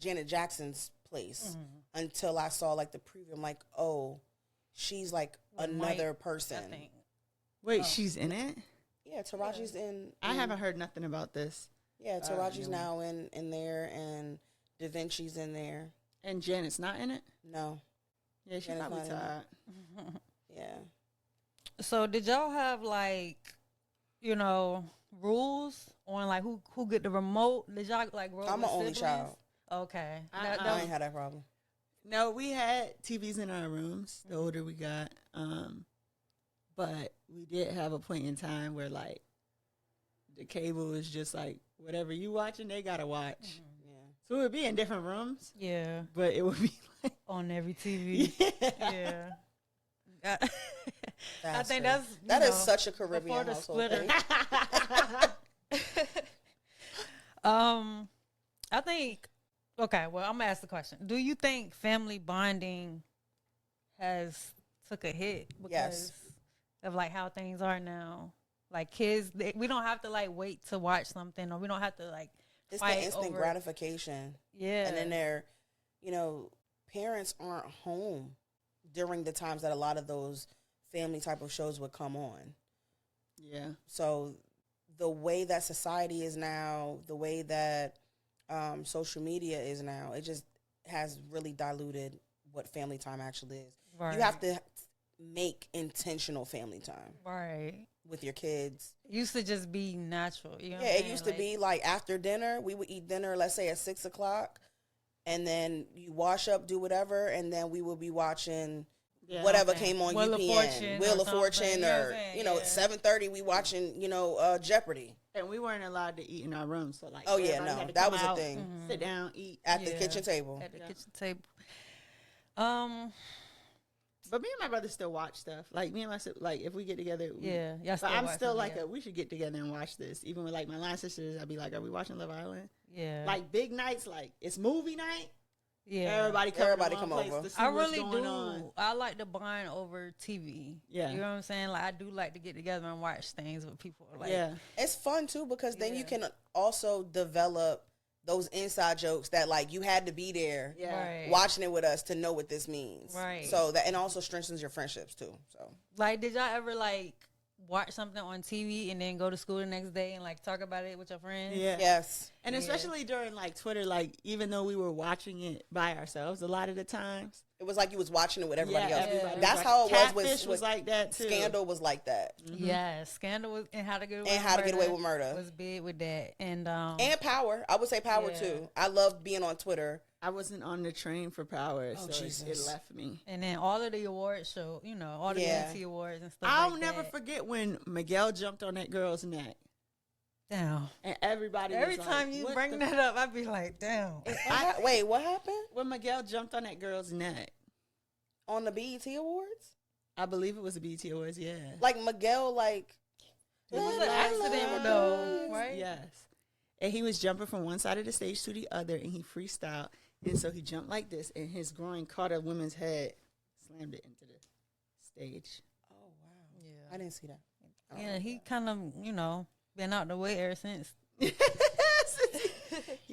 Janet Jackson's place until I saw like the preview. I'm like, oh, she's like another person. I think. Wait, she's in it? Yeah, Taraji's in. I haven't heard nothing about this. Yeah, Taraji's now in there, and Da Vinci's in there. And Janet's not in it? No, Yeah, she's Janet's probably not in tired. yeah. So did y'all have like, rules on like who get the remote? Did y'all like roll I'm with an only siblings? child. Okay. I ain't had that problem. No, we had TVs in our rooms the older we got. But we did have a point in time where like the cable was just like whatever you watching, they gotta watch. Yeah. So it would be in different rooms, Yeah. but it would be like On every TV. Yeah. I think That is such a Caribbean before the household splitter. thing. I think, okay, well, I'm going to ask the question. Do you think family bonding has took a hit because Yes. of, like, how things are now? Like, kids, we don't have to, like, wait to watch something, or we don't have to, like, It's fight the instant over gratification. Yeah. And then parents aren't home during the times that a lot of those family type of shows would come on. yeah. So the way that society is now, the way that social media is now, it just has really diluted what family time actually is. Right. You have to make intentional family time Right. with your kids. It used to just be natural. You know what Yeah, I'm it saying? used to be like after dinner, we would eat dinner, let's say at 6 o'clock, and then you wash up, do whatever, and then we would be watching Yeah. whatever Okay. came on Wheel of UPN, Fortune Wheel or of Fortune, something, you know what or I'm saying? Yeah. 7:30 we watching Jeopardy And we weren't allowed to eat in our room, so like Oh, yeah, everybody no, had to that come was a out, thing. sit down, eat. at the Yeah. kitchen table. At the Yeah. kitchen table. But me and my brother still watch stuff. Like me and my like if we get together. Yeah, but I'm still like we should get together and watch this. Even with like my line sisters, I'd be like, are we watching Love Island? Yeah. Like big nights, like it's movie night. Yeah. Everybody come over. To see I what's really going do. on. I like to bond over TV. Yeah. You know what I'm saying? Like I do like to get together and watch things with people. Like, yeah. It's fun too because then you can also develop those inside jokes that like you had to be there watching it with us to know what this means. Right. So that and also strengthens your friendships too. So like did y'all ever like watch something on TV and then go to school the next day and like talk about it with your friends? Yeah. Yes. And especially during like Twitter, like even though we were watching it by ourselves a lot of the times. It was like you was watching it with everybody else. Everybody That's was how it Catfish was with like that too. Scandal was like that. Yeah, Scandal was and How to Get Away And How to Get Away with Murder was big with that. And Power. I would say Power too. I love being on Twitter. I wasn't on the train for Power, so it left me. And then all of the awards show, you know, all the BET awards and stuff. I'll like never that. forget when Miguel jumped on that girl's neck. Damn. And everybody Every was time like, you what bring that up, I'd be like, damn. Wait, what happened? When Miguel jumped on that girl's neck. On the BET Awards? I believe it was the BET Awards, yeah. Like Miguel, like... It was an accident, though, right? Yes. And he was jumping from one side of the stage to the other, and he freestyled. And so he jumped like this, and his groin caught a woman's head, slammed it into the stage. Oh, wow. Yeah. I didn't see that. Yeah, he kind of, you know, been out the way ever since. He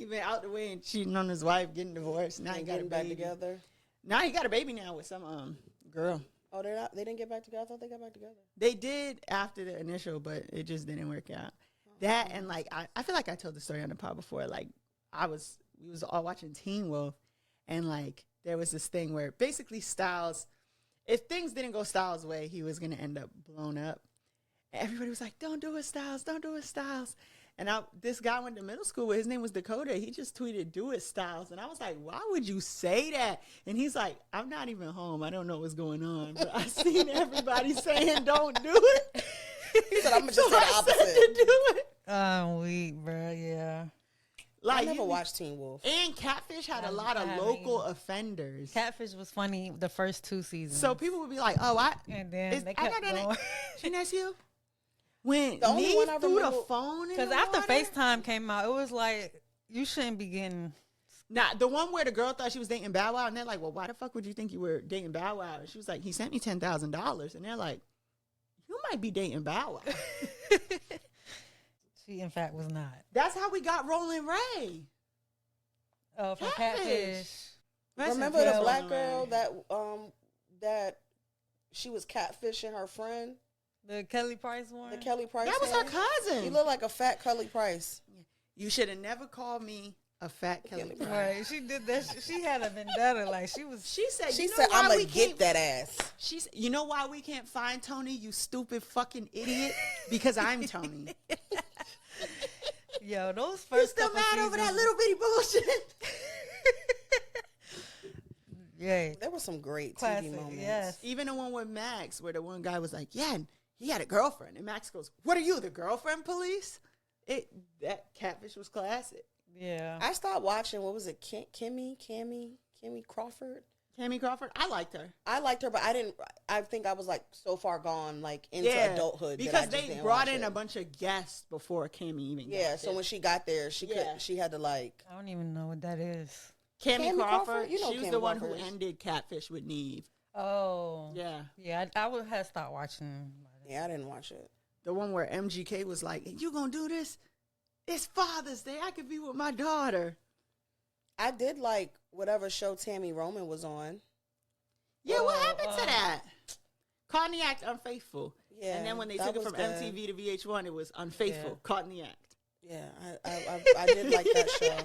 been out the way and cheating on his wife, getting divorced. Now he got a baby. Back together. Now he got a baby now with some girl. Oh, they didn't get back together? I thought they got back together. They did after the initial, but it just didn't work out. That and like I feel like I told the story on the pod before. Like we was all watching Teen Wolf, and like there was this thing where basically Styles, if things didn't go Styles' way, he was gonna end up blown up. And everybody was like, "Don't do it, Styles! Don't do it, Styles!" And this guy went to middle school with, his name was Dakota. He just tweeted, "Do it, Styles." And I was like, why would you say that? And he's like, I'm not even home. I don't know what's going on. But I seen everybody saying, don't do it. He said, I'm going to just say the opposite. To do it. I'm weak, bro. Yeah. Like, I never watched Teen Wolf. And Catfish had a lot of local offenders. Catfish was funny the first 2 seasons. So people would be like, and then they kept going. That's you? When the only one I threw remember, the phone in because the after water? FaceTime came out, it was like you shouldn't be getting. Nah, the one where the girl thought she was dating Bow Wow, and they're like, "Well, why the fuck would you think you were dating Bow Wow?" And she was like, "He sent me $10,000," and they're like, "You might be dating Bow Wow." She, in fact, was not. That's how we got Roland Ray. Oh, from Catfish. Remember the black girl that she was catfishing her friend. The Kelly Price one? The Kelly Price That was her cousin. He looked like a fat Kelly Price. You should have never called me a fat Kelly Price. Right. She did that. She had a vendetta. Like, she said, I'm going to get that ass. She said, you know why we can't find Tony, you stupid fucking idiot? Because I'm Tony. Yo, those first You're still mad over that little bitty bullshit. Yeah. There were some great Classic, TV moments. Yes. Even the one with Max, where the one guy was like, yeah, and he had a girlfriend. And Max goes, what are you, the girlfriend police? That Catfish was classic. Yeah. I stopped watching, what was it, Kimmy Crawford? Cammy Crawford, I liked her. I liked her, but I think I was like so far gone, like into adulthood. Because they brought in a bunch of guests before Cammy even got there. So when she got there, she had to like. I don't even know what that is. Cammy Crawford, you know she was Cammy the one Crawford. who ended Catfish with Neve. Oh. Yeah. Yeah, I would have stopped watching. Yeah, I didn't watch it. The one where MGK was like, you gonna do this? It's Father's Day. I could be with my daughter. I did like whatever show Tammy Roman was on. Yeah, what happened to that? Caught in the Act, Unfaithful. Yeah, and then when they that took it was from good. MTV to VH1, it was Unfaithful, Yeah. Caught in the Act. Yeah, I did like that show.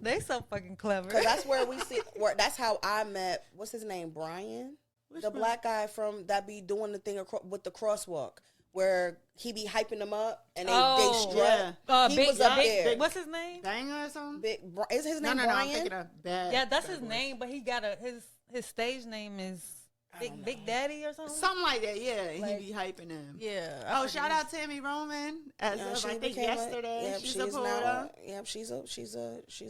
They so fucking clever. Cause that's where that's how I met, what's his name, Brian? The black guy from that be doing the thing with the crosswalk. Where he be hyping them up and they strut. Yeah. He was up there. What's his name? Banger or something? Is his name No, Brian? I'm thinking of Bad. Yeah, that's Bad his Boys. name, but he got his stage name is Big Daddy or something. Something like that, yeah. Like- He be hyping him. Yeah. Oh, shout out Tammy Roman. As of, I think yesterday, she's a poodle. She's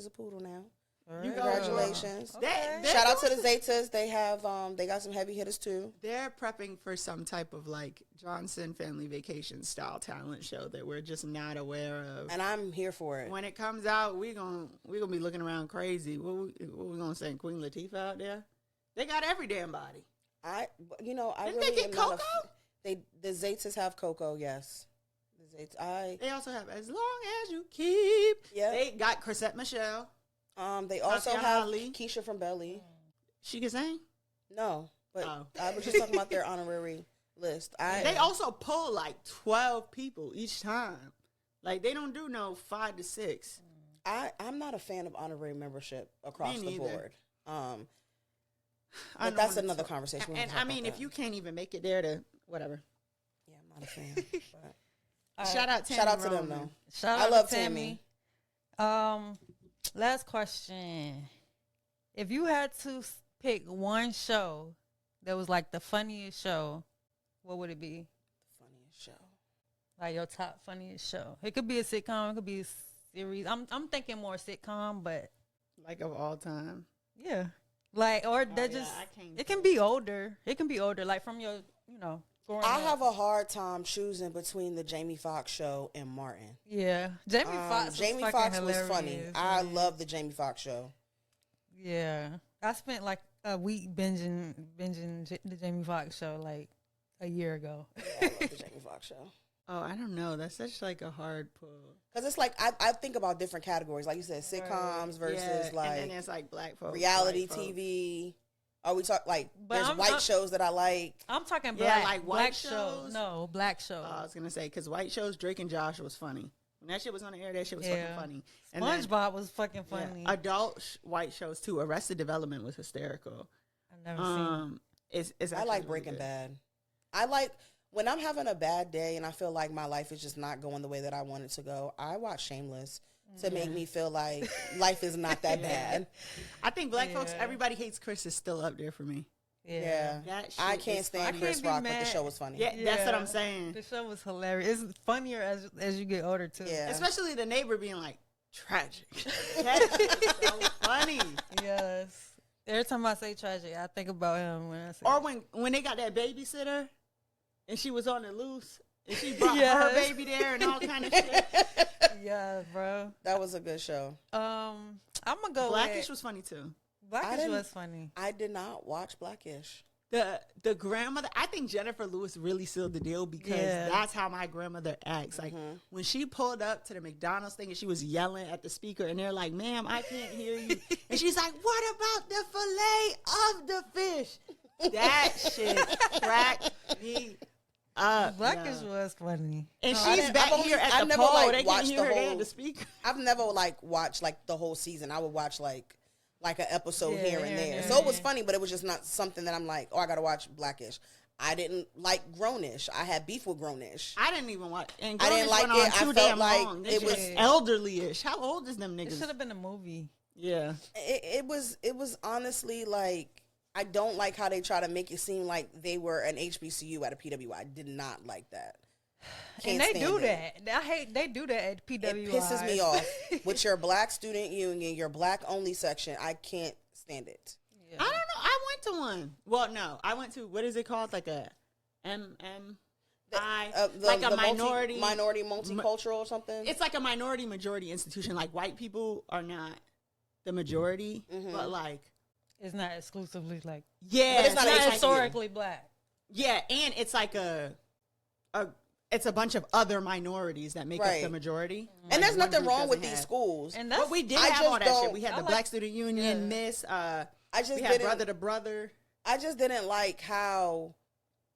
a poodle now. Congratulations. Okay. Shout out to the Zetas. They have they got some heavy hitters too. They're prepping for some type of like Johnson Family Vacation style talent show that we're just not aware of. And I'm here for it. When it comes out, we're gonna be looking around crazy. What we gonna send Queen Latifah out there? They got every damn body. I Didn't really they get am not Coco? the Zetas have Coco, yes. The Zetas, They also have As Long As You Keep. Yeah. They got Chrisette Michelle. they also Tatiana have Ali. Keisha from Belly. She can sing. No, but Oh. I was just talking about their honorary list. They also pull like 12 people each time. Like they don't do no 5 to 6. I'm not a fan of honorary membership across the neither. board. I But don't that's wanna another talk- conversation. We And won't I talk mean, about if you can't even make it there to whatever. yeah, I'm not a fan. But Shout out Tammy shout out to them Roman. though. Shout I out love to Tammy. Tammy. Last question. If you had to pick one show that was like the funniest show, what would it be? Funniest show. Like your top funniest show. It could be a sitcom, it could be a series. I'm thinking more sitcom, but Like of all time. yeah. Like or that yeah, just I can't it can be older. It can be older, like from your growing I up. have a hard time choosing between the Jamie Foxx show and Martin. Yeah. Jamie Foxx Jamie was Foxx fucking was hilarious, funny. I man. love the Jamie Foxx show. Yeah. I spent like a week binging the Jamie Foxx show like a year ago. Yeah, I love the Jamie Foxx show. Oh, I don't know. That's such like a hard pull. Because it's like, I think about different categories. Like you said, sitcoms versus Yeah, like and then it's like black folks, reality white folks. TV. Are we talk like, But there's I'm- white I'm- shows that I like. I'm talking Yeah, black, like white black shows? No, black shows. I was gonna say because white shows, Drake and Josh was funny. When that shit was on the air, that shit was Yeah. fucking funny. And then, SpongeBob was fucking yeah, funny. adult white shows too. Arrested Development was hysterical. I've never seen. It's I actually like really Breaking good. Bad. I like when I'm having a bad day and I feel like my life is just not going the way that I want it to go. I watch Shameless to make me feel like life is not that bad. I think black folks, Yeah. Everybody Hates Chris is still up there for me. Yeah, That shit I can't is stand funny. Chris be Rock, but the mad. show was funny. Yeah, that's what I'm saying. The show was hilarious. It's funnier as you get older too. Yeah. Especially the neighbor being like tragic. That shit is so funny. Yes. Every time I say tragic, I think about him when I say. Or when they got that babysitter and she was on the loose and she brought Yes. her baby there and all kind of shit. Yeah, bro. That was a good show. I'm gonna go. Blackish with, was funny too. Blackish didn't- was funny. I did not watch Blackish. The grandmother, I think Jennifer Lewis really sealed the deal because Yeah. that's how my grandmother acts. Like when she pulled up to the McDonald's thing and she was yelling at the speaker and they're like, "Ma'am, I can't hear you," and she's like, "What about the fillet of the fish?" That shit cracked me up. Blackish yo. was funny. And I she's didn't- back I've only- here at I've the never, pole. like, They can watched hear the her there whole- at the speaker. I've never like watched like the whole season. I would watch like an episode Yeah, here and here and there. there, So it was yeah. funny, but it was just not something that I'm like, oh, I gotta watch Blackish. I didn't like Grownish. I had beef with Grownish. I didn't even watch. And I didn't Grownish like went on it. I too felt damn like long. That it shit was- elderly-ish. How old is them It niggas? should have been a movie. Yeah. It was honestly like, I don't like how they try to make it seem like they were an HBCU at a PWI. I did not like that. And Can't they stand do it. that. I hate they do that at PWI. It pisses me off with your black student union, your black only section. I can't stand it. Yeah. I don't know. I went to one. Well, no. I went to, what is it called? Like a MMI? Like a minority. minority multicultural or something. It's like a minority majority institution. Like white people are not the majority, but like, It's not exclusively like yeah. But it's not not HBCU. historically black. Yeah, and it's like it's a bunch of other minorities that make up Right. the majority. and Like, there's one nothing group wrong with doesn't these have- schools. And that's But we did I have just all that shit. don't- We had I the like- Black Student Union, yeah. Miss. I just We had didn't. brother to brother. I just didn't like how,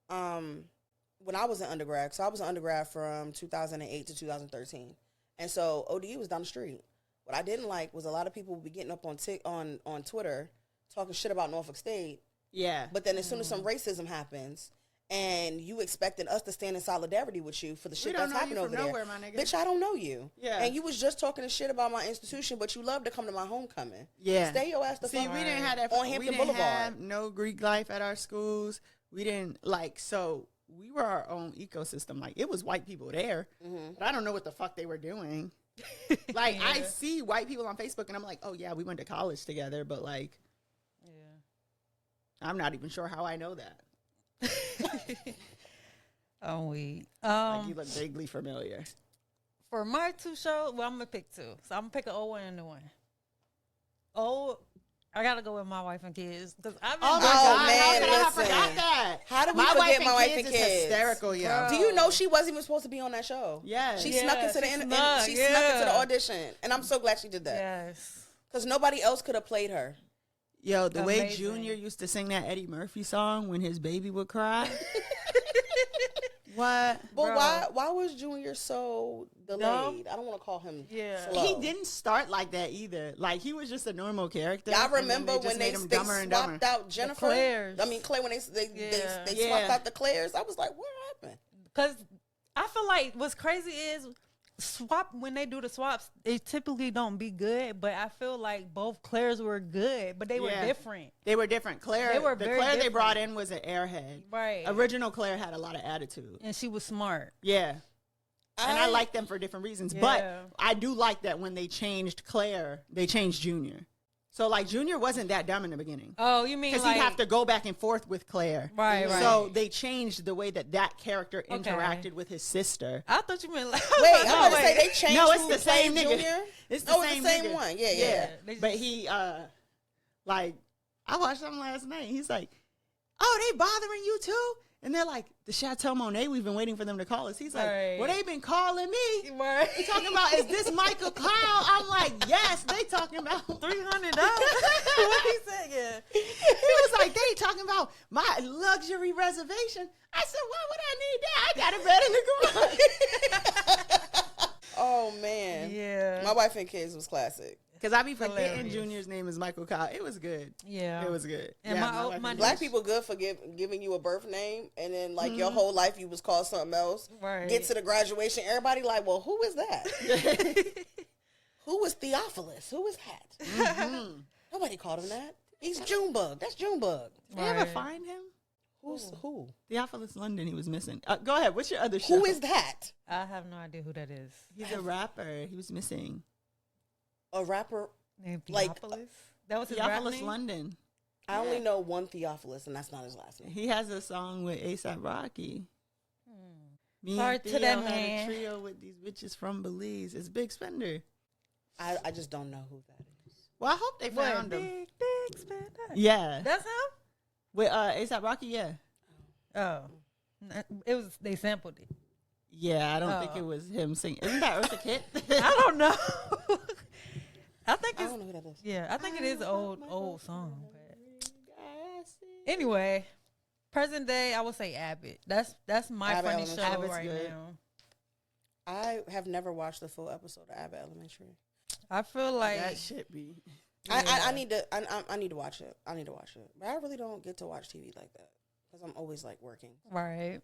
when I was an undergrad. So I was an undergrad from 2008 to 2013, and so ODU was down the street. What I didn't like was a lot of people would be getting up on Twitter talking shit about Norfolk State, Yeah, but then as soon as some racism happens, and you expecting us to stand in solidarity with you for the shit don't that's know you happening over from there, nowhere, my nigga. bitch, I don't know you. Yeah. And you was just talking the shit about my institution, but you love to come to my homecoming. yeah. Stay your ass the See, fuck we didn't have that on we Hampton didn't Boulevard. have no Greek life at our schools. We didn't so we were our own ecosystem. Like it was white people there, but I don't know what the fuck they were doing. Like, I see white people on Facebook, and I'm like, oh, yeah, we went to college together, but, like, I'm not even sure how I know that. Oh, we. Like, you look vaguely familiar. For my 2 shows, well, I'm going to pick 2. So I'm going to pick an old one and a new one. Old, I got to go with My Wife and Kids. Cause I've been Oh, my God. man, How could I listen. forgot that? How did we My forget Wife My Wife and is Kids? hysterical, yo. Do you know she wasn't even supposed to be on that show? Yeah. She Yeah, snuck into she the snuck, she snuck into the yeah. audition, and I'm so glad she did that Yes. because nobody else could have played her. Yo, the way Amazing. Junior used to sing that Eddie Murphy song when his baby would cry. What? But Bro. why was Junior so delayed? Dumb? I don't want to call him Yeah. slow. He didn't start like that either. Like, he was just a normal character. Y'all and then remember just when they made him swapped dumber and dumber. out Jennifer? Claires. I mean Claire when they Yeah. swapped out the Claires. I was like, what happened? Because I feel like what's crazy is when they do the swaps, they typically don't be good. But I feel like both Claires were good, but they were Yeah. different. They were different. Claire, They were the very Claire they different. brought in was an airhead. Right. Original Claire had a lot of attitude. And she was smart. Yeah. And I like them for different reasons. Yeah. But I do like that when they changed Claire, they changed Junior. So, like, Junior wasn't that dumb in the beginning. Oh, you mean Because like he'd have to go back and forth with Claire. Right, right. So they changed the way that character Okay. interacted with his sister. I thought you meant like Wait, I'm about to say they changed. No, it's who the same played nigga. Junior? It's the Oh, same it's the same nigga. one. Yeah. They But just- he, like, I watched them last night. He's like, oh, they bothering you too? And they're like, the Chateau Monet, we've been waiting for them to call us. He's like, Right. well, they've been calling me. Right. They talking about, is this Michael Kyle? I'm like, yes, they talking about $300. What he said? Yeah. He was like, they talking about my luxury reservation. I said, why would I need that? I got a bed in the garage. Oh man. Yeah. My Wife and Kids was classic. Because I be forgetting Hilarious. Junior's name is Michael Kyle. It was good. Yeah. It was good. And Yeah, my- wife my and Black kids. people good for giving you a birth name, and then like your whole life you was called something else. Right. Get to the graduation, everybody like, well, who is that? Who is Theophilus? Who is that? Nobody called him that. He's Junebug. That's Junebug. Did you ever Right. find him? Who's who? Theophilus London, he was missing. Go ahead. What's your other show? Who is that? I have no idea who that is. He's a rapper. He was missing. A rapper? Named Like, Theophilus? That was his rap Theophilus name? London. I only know one Theophilus, and that's not his last name. He has a song with A$AP Rocky. Me Sorry and to Theo that had man. a trio with these bitches from Belize. It's Big Spender. I just don't know who that is. Well, I hope they What? found him. Big spender. Yeah. That's him? With A$AP Rocky, yeah. Oh. It was, they sampled it. Yeah, I don't think Oh. it was him singing. Isn't that Eartha Kitt? I don't know. I think I it's, don't know who that is. yeah, I think it is an old song. But anyway, present day, I would say Abbott. That's my Abbott funny Elementary. show Abbott's right good. now. I have never watched the full episode of Abbott Elementary. I feel like That shit be. I need to I need to watch it. I need to watch it, but I really don't get to watch TV like that because I'm always like working. right.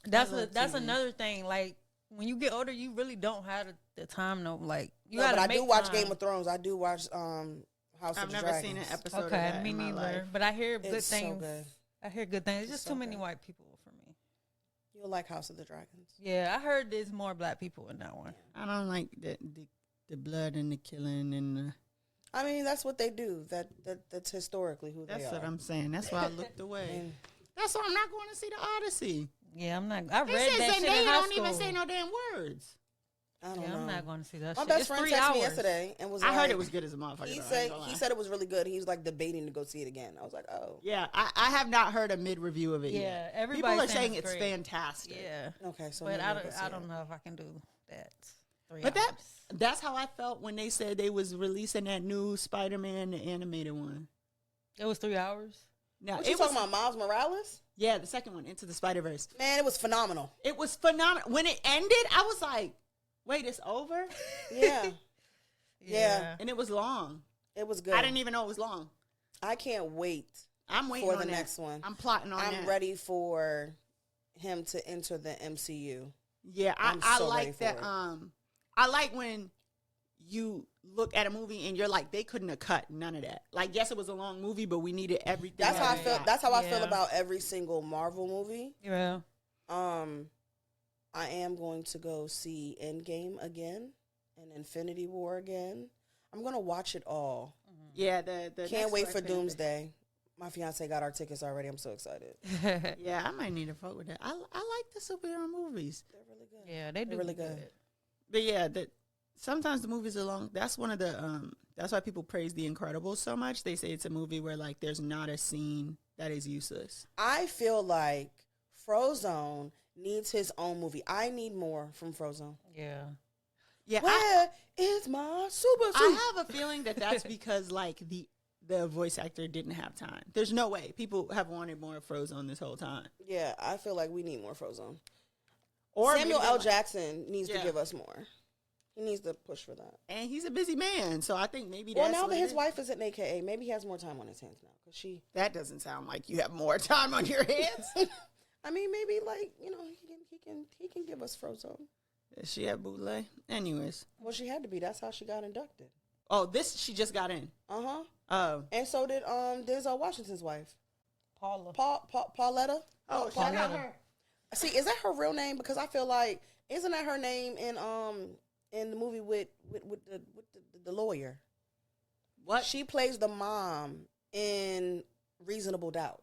That's love that's TV. another thing. Like when you get older, you really don't have the time. No, like you No, gotta but I make do watch time. Game of Thrones. I do watch House I've of the never Dragons. seen an episode of Okay, that me in my neither. life. But I hear good It's so things. good. I hear good things. It's It's just so too many good. white people for me. You'll like House of the Dragons. Yeah, I heard there's more black people in that one. I don't like the blood and the killing and the, I mean, that's what they do. That's historically who that's they what are. I'm saying. That's why I looked away. And That's why I'm not going to see the Odyssey. Yeah, I'm not. I They read said that shit in Zendaya high don't school. even say no damn words. I don't Yeah, know. I'm not going to see that My shit. best It's friend 3 texted hours. me yesterday and was I like, heard it was good as a motherfucker. He though, I said ain't gonna lie. he said it was really good. He was like debating to go see it again. I was like, oh, Yeah, I have not heard a mid review of it Yeah, yet. People everybody's are saying saying it's it's great. fantastic. Yeah, okay. So but maybe I I'll go don't. see I it. don't know if I can do that. 3 But hours. that's how I felt when they said they was releasing that new Spider-Man, the animated one. It was 3 hours. Now What you it was, talking about, Miles Morales? yeah, the second one, Into the Spider-Verse. Man, it was phenomenal. It was phenomenal. When it ended, I was like, wait, it's over? Yeah, Yeah. And it was long. it was good. I didn't even know it was long. I can't wait I'm waiting for on the that. next one. I'm plotting on that. I'm ready for him to enter the MCU. Yeah, I'm I so ready like for that. it. I like when you look at a movie and you're like, they couldn't have cut none of that. Like, yes, it was a long movie, but we needed everything. That's how I that we feel. got. That's how I feel Yeah. about every single Marvel movie. Yeah. I am going to go see Endgame again and Infinity War again. I'm gonna watch it all. Yeah, the Can't wait for Doomsday. My fiance got our tickets already. I'm so excited. Yeah, I might need to vote with that. I like the superhero movies. They're really good. Yeah, they do They're really good. But yeah, sometimes the movies are long. That's one of the that's why people praise The Incredibles so much. They say it's a movie where like there's not a scene that is useless. I feel like Frozone needs his own movie. I need more from Frozone. Yeah. Yeah, Where is my super suit? I have a feeling that that's because like the voice actor didn't have time. There's no way people have wanted more Frozone this whole time. Yeah, I feel like we need more Frozone. Or Samuel maybe L. like- Jackson needs to give us more. He needs to push for that. And he's a busy man, so I think maybe that's Well, now what that it his is. wife is an AKA, maybe he has more time on his hands now. Cause she, That doesn't sound like you have more time on your hands. I mean, maybe like he can give us Frozone. Does she have bootleg? Anyways. Well, she had to be. That's how she got inducted. Oh, she just got in. Uh-huh. Oh. And so did Denzel Washington's wife, Paula. Pauletta. Oh, shout out her. See, is that her real name? Because I feel like isn't that her name in the movie with the lawyer? What? She plays the mom in Reasonable Doubt.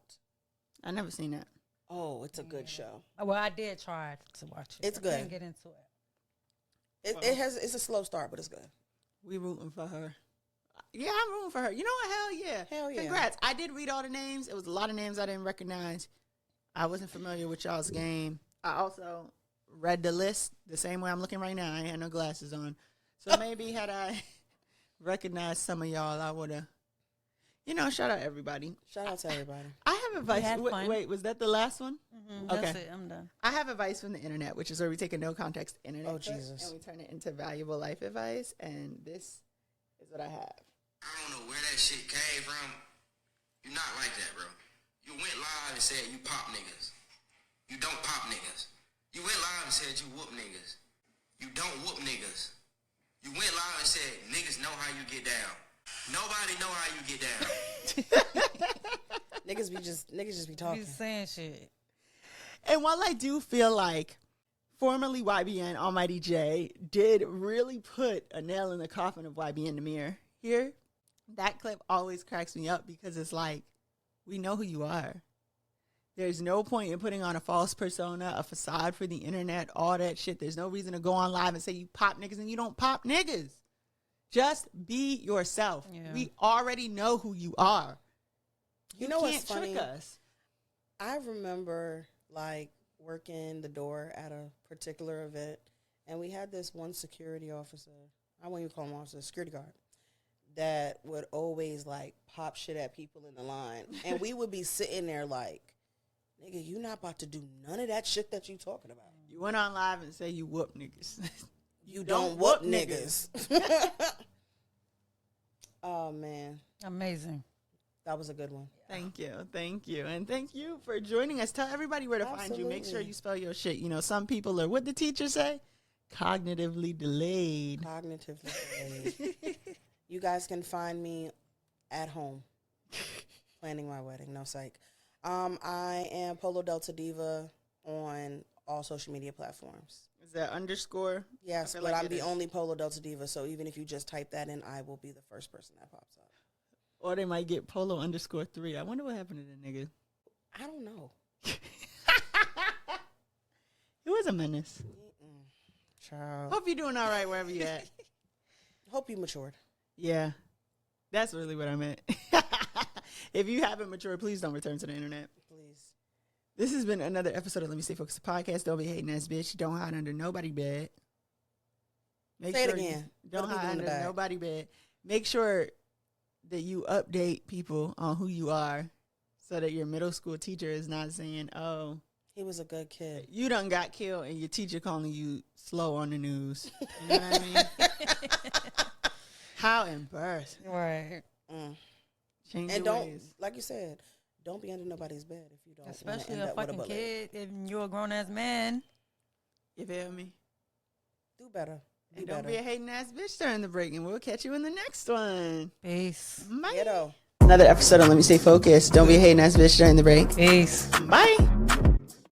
I never seen that. Oh, it's a good show. Well, I did try to watch it. It's I good. couldn't get into it. It's a slow start, but it's good. We rooting for her. Yeah, I'm rooting for her. You know what? Hell yeah. Hell yeah. Congrats. I did read all the names. It was a lot of names I didn't recognize. I wasn't familiar with y'all's game. I also read the list the same way I'm looking right now. I ain't had no glasses on. So maybe had I recognized some of y'all, I would have, shout out everybody. Shout out to everybody. I have advice. had fun. Wait, was that the last one? That's Okay. it. I'm done. I have advice from the internet, which is where we take a no context internet Oh, clip Jesus. and we turn it into valuable life advice. And this is what I have. I don't know where that shit came from. You're not like that, bro. You went live and said you pop niggas. You don't pop niggas. You went live and said you whoop niggas. You don't whoop niggas. You went live and said niggas know how you get down. Nobody know how you get down. Niggas just be talking. Be saying shit. And while I do feel like formerly YBN Almighty J did really put a nail in the coffin of YBN the mirror here, that clip always cracks me up because it's like, we know who you are. There's no point in putting on a false persona, a facade for the internet, all that shit. There's no reason to go on live and say you pop niggas and you don't pop niggas. Just be yourself. Yeah. We already know who you are. You know what's can't funny? trick us. I remember like working the door at a particular event, and we had this one security officer. I won't even call him officer, security guard, that would always like pop shit at people in the line, and we would be sitting there like, nigga, you not about to do none of that shit that you talking about. You went on live and say you whoop niggas. You don't whoop niggas. Oh man, Amazing. that was a good one. Thank you. And thank you for joining us. Tell everybody where to find you. Make sure Absolutely. you spell your shit. Some people are, what the teacher say? Cognitively delayed. Cognitively delayed. You guys can find me at home planning my wedding. No psych. I am Polo Delta Diva on all social media platforms. Is that underscore? Yes, I feel but like I'm it the is. only Polo Delta Diva, so even if you just type that in, I will be the first person that pops up. Or they might get Polo underscore 3. I wonder what happened to the nigga. I don't know. He was a menace. Child. Hope you're doing all right wherever you at. Hope you matured. Yeah. That's really what I meant. If you haven't matured, please don't return to the internet. Please. This has been another episode of Let Me Stay Focused, the podcast. Don't be hating ass bitch. Don't hide under nobody bed. Say it again. Don't What are we hide doing under about it? nobody bed. Make sure that you update people on who you are so that your middle school teacher is not saying, oh, He was a good kid. you done got killed and your teacher calling you slow on the news. You know what I mean? How embarrassing. Right. Change And your don't, ways. like you said, don't be under nobody's bed if you don't. wanna Especially end a up with fucking bullet. kid. If you're a grown ass man. You feel me? Do better. Be And don't better. be a hating ass bitch during the break, and we'll catch you in the next one. Peace. Bye. Ghetto. Another episode on Let Me Stay Focused. Don't be a hating ass bitch during the break. Peace. Bye.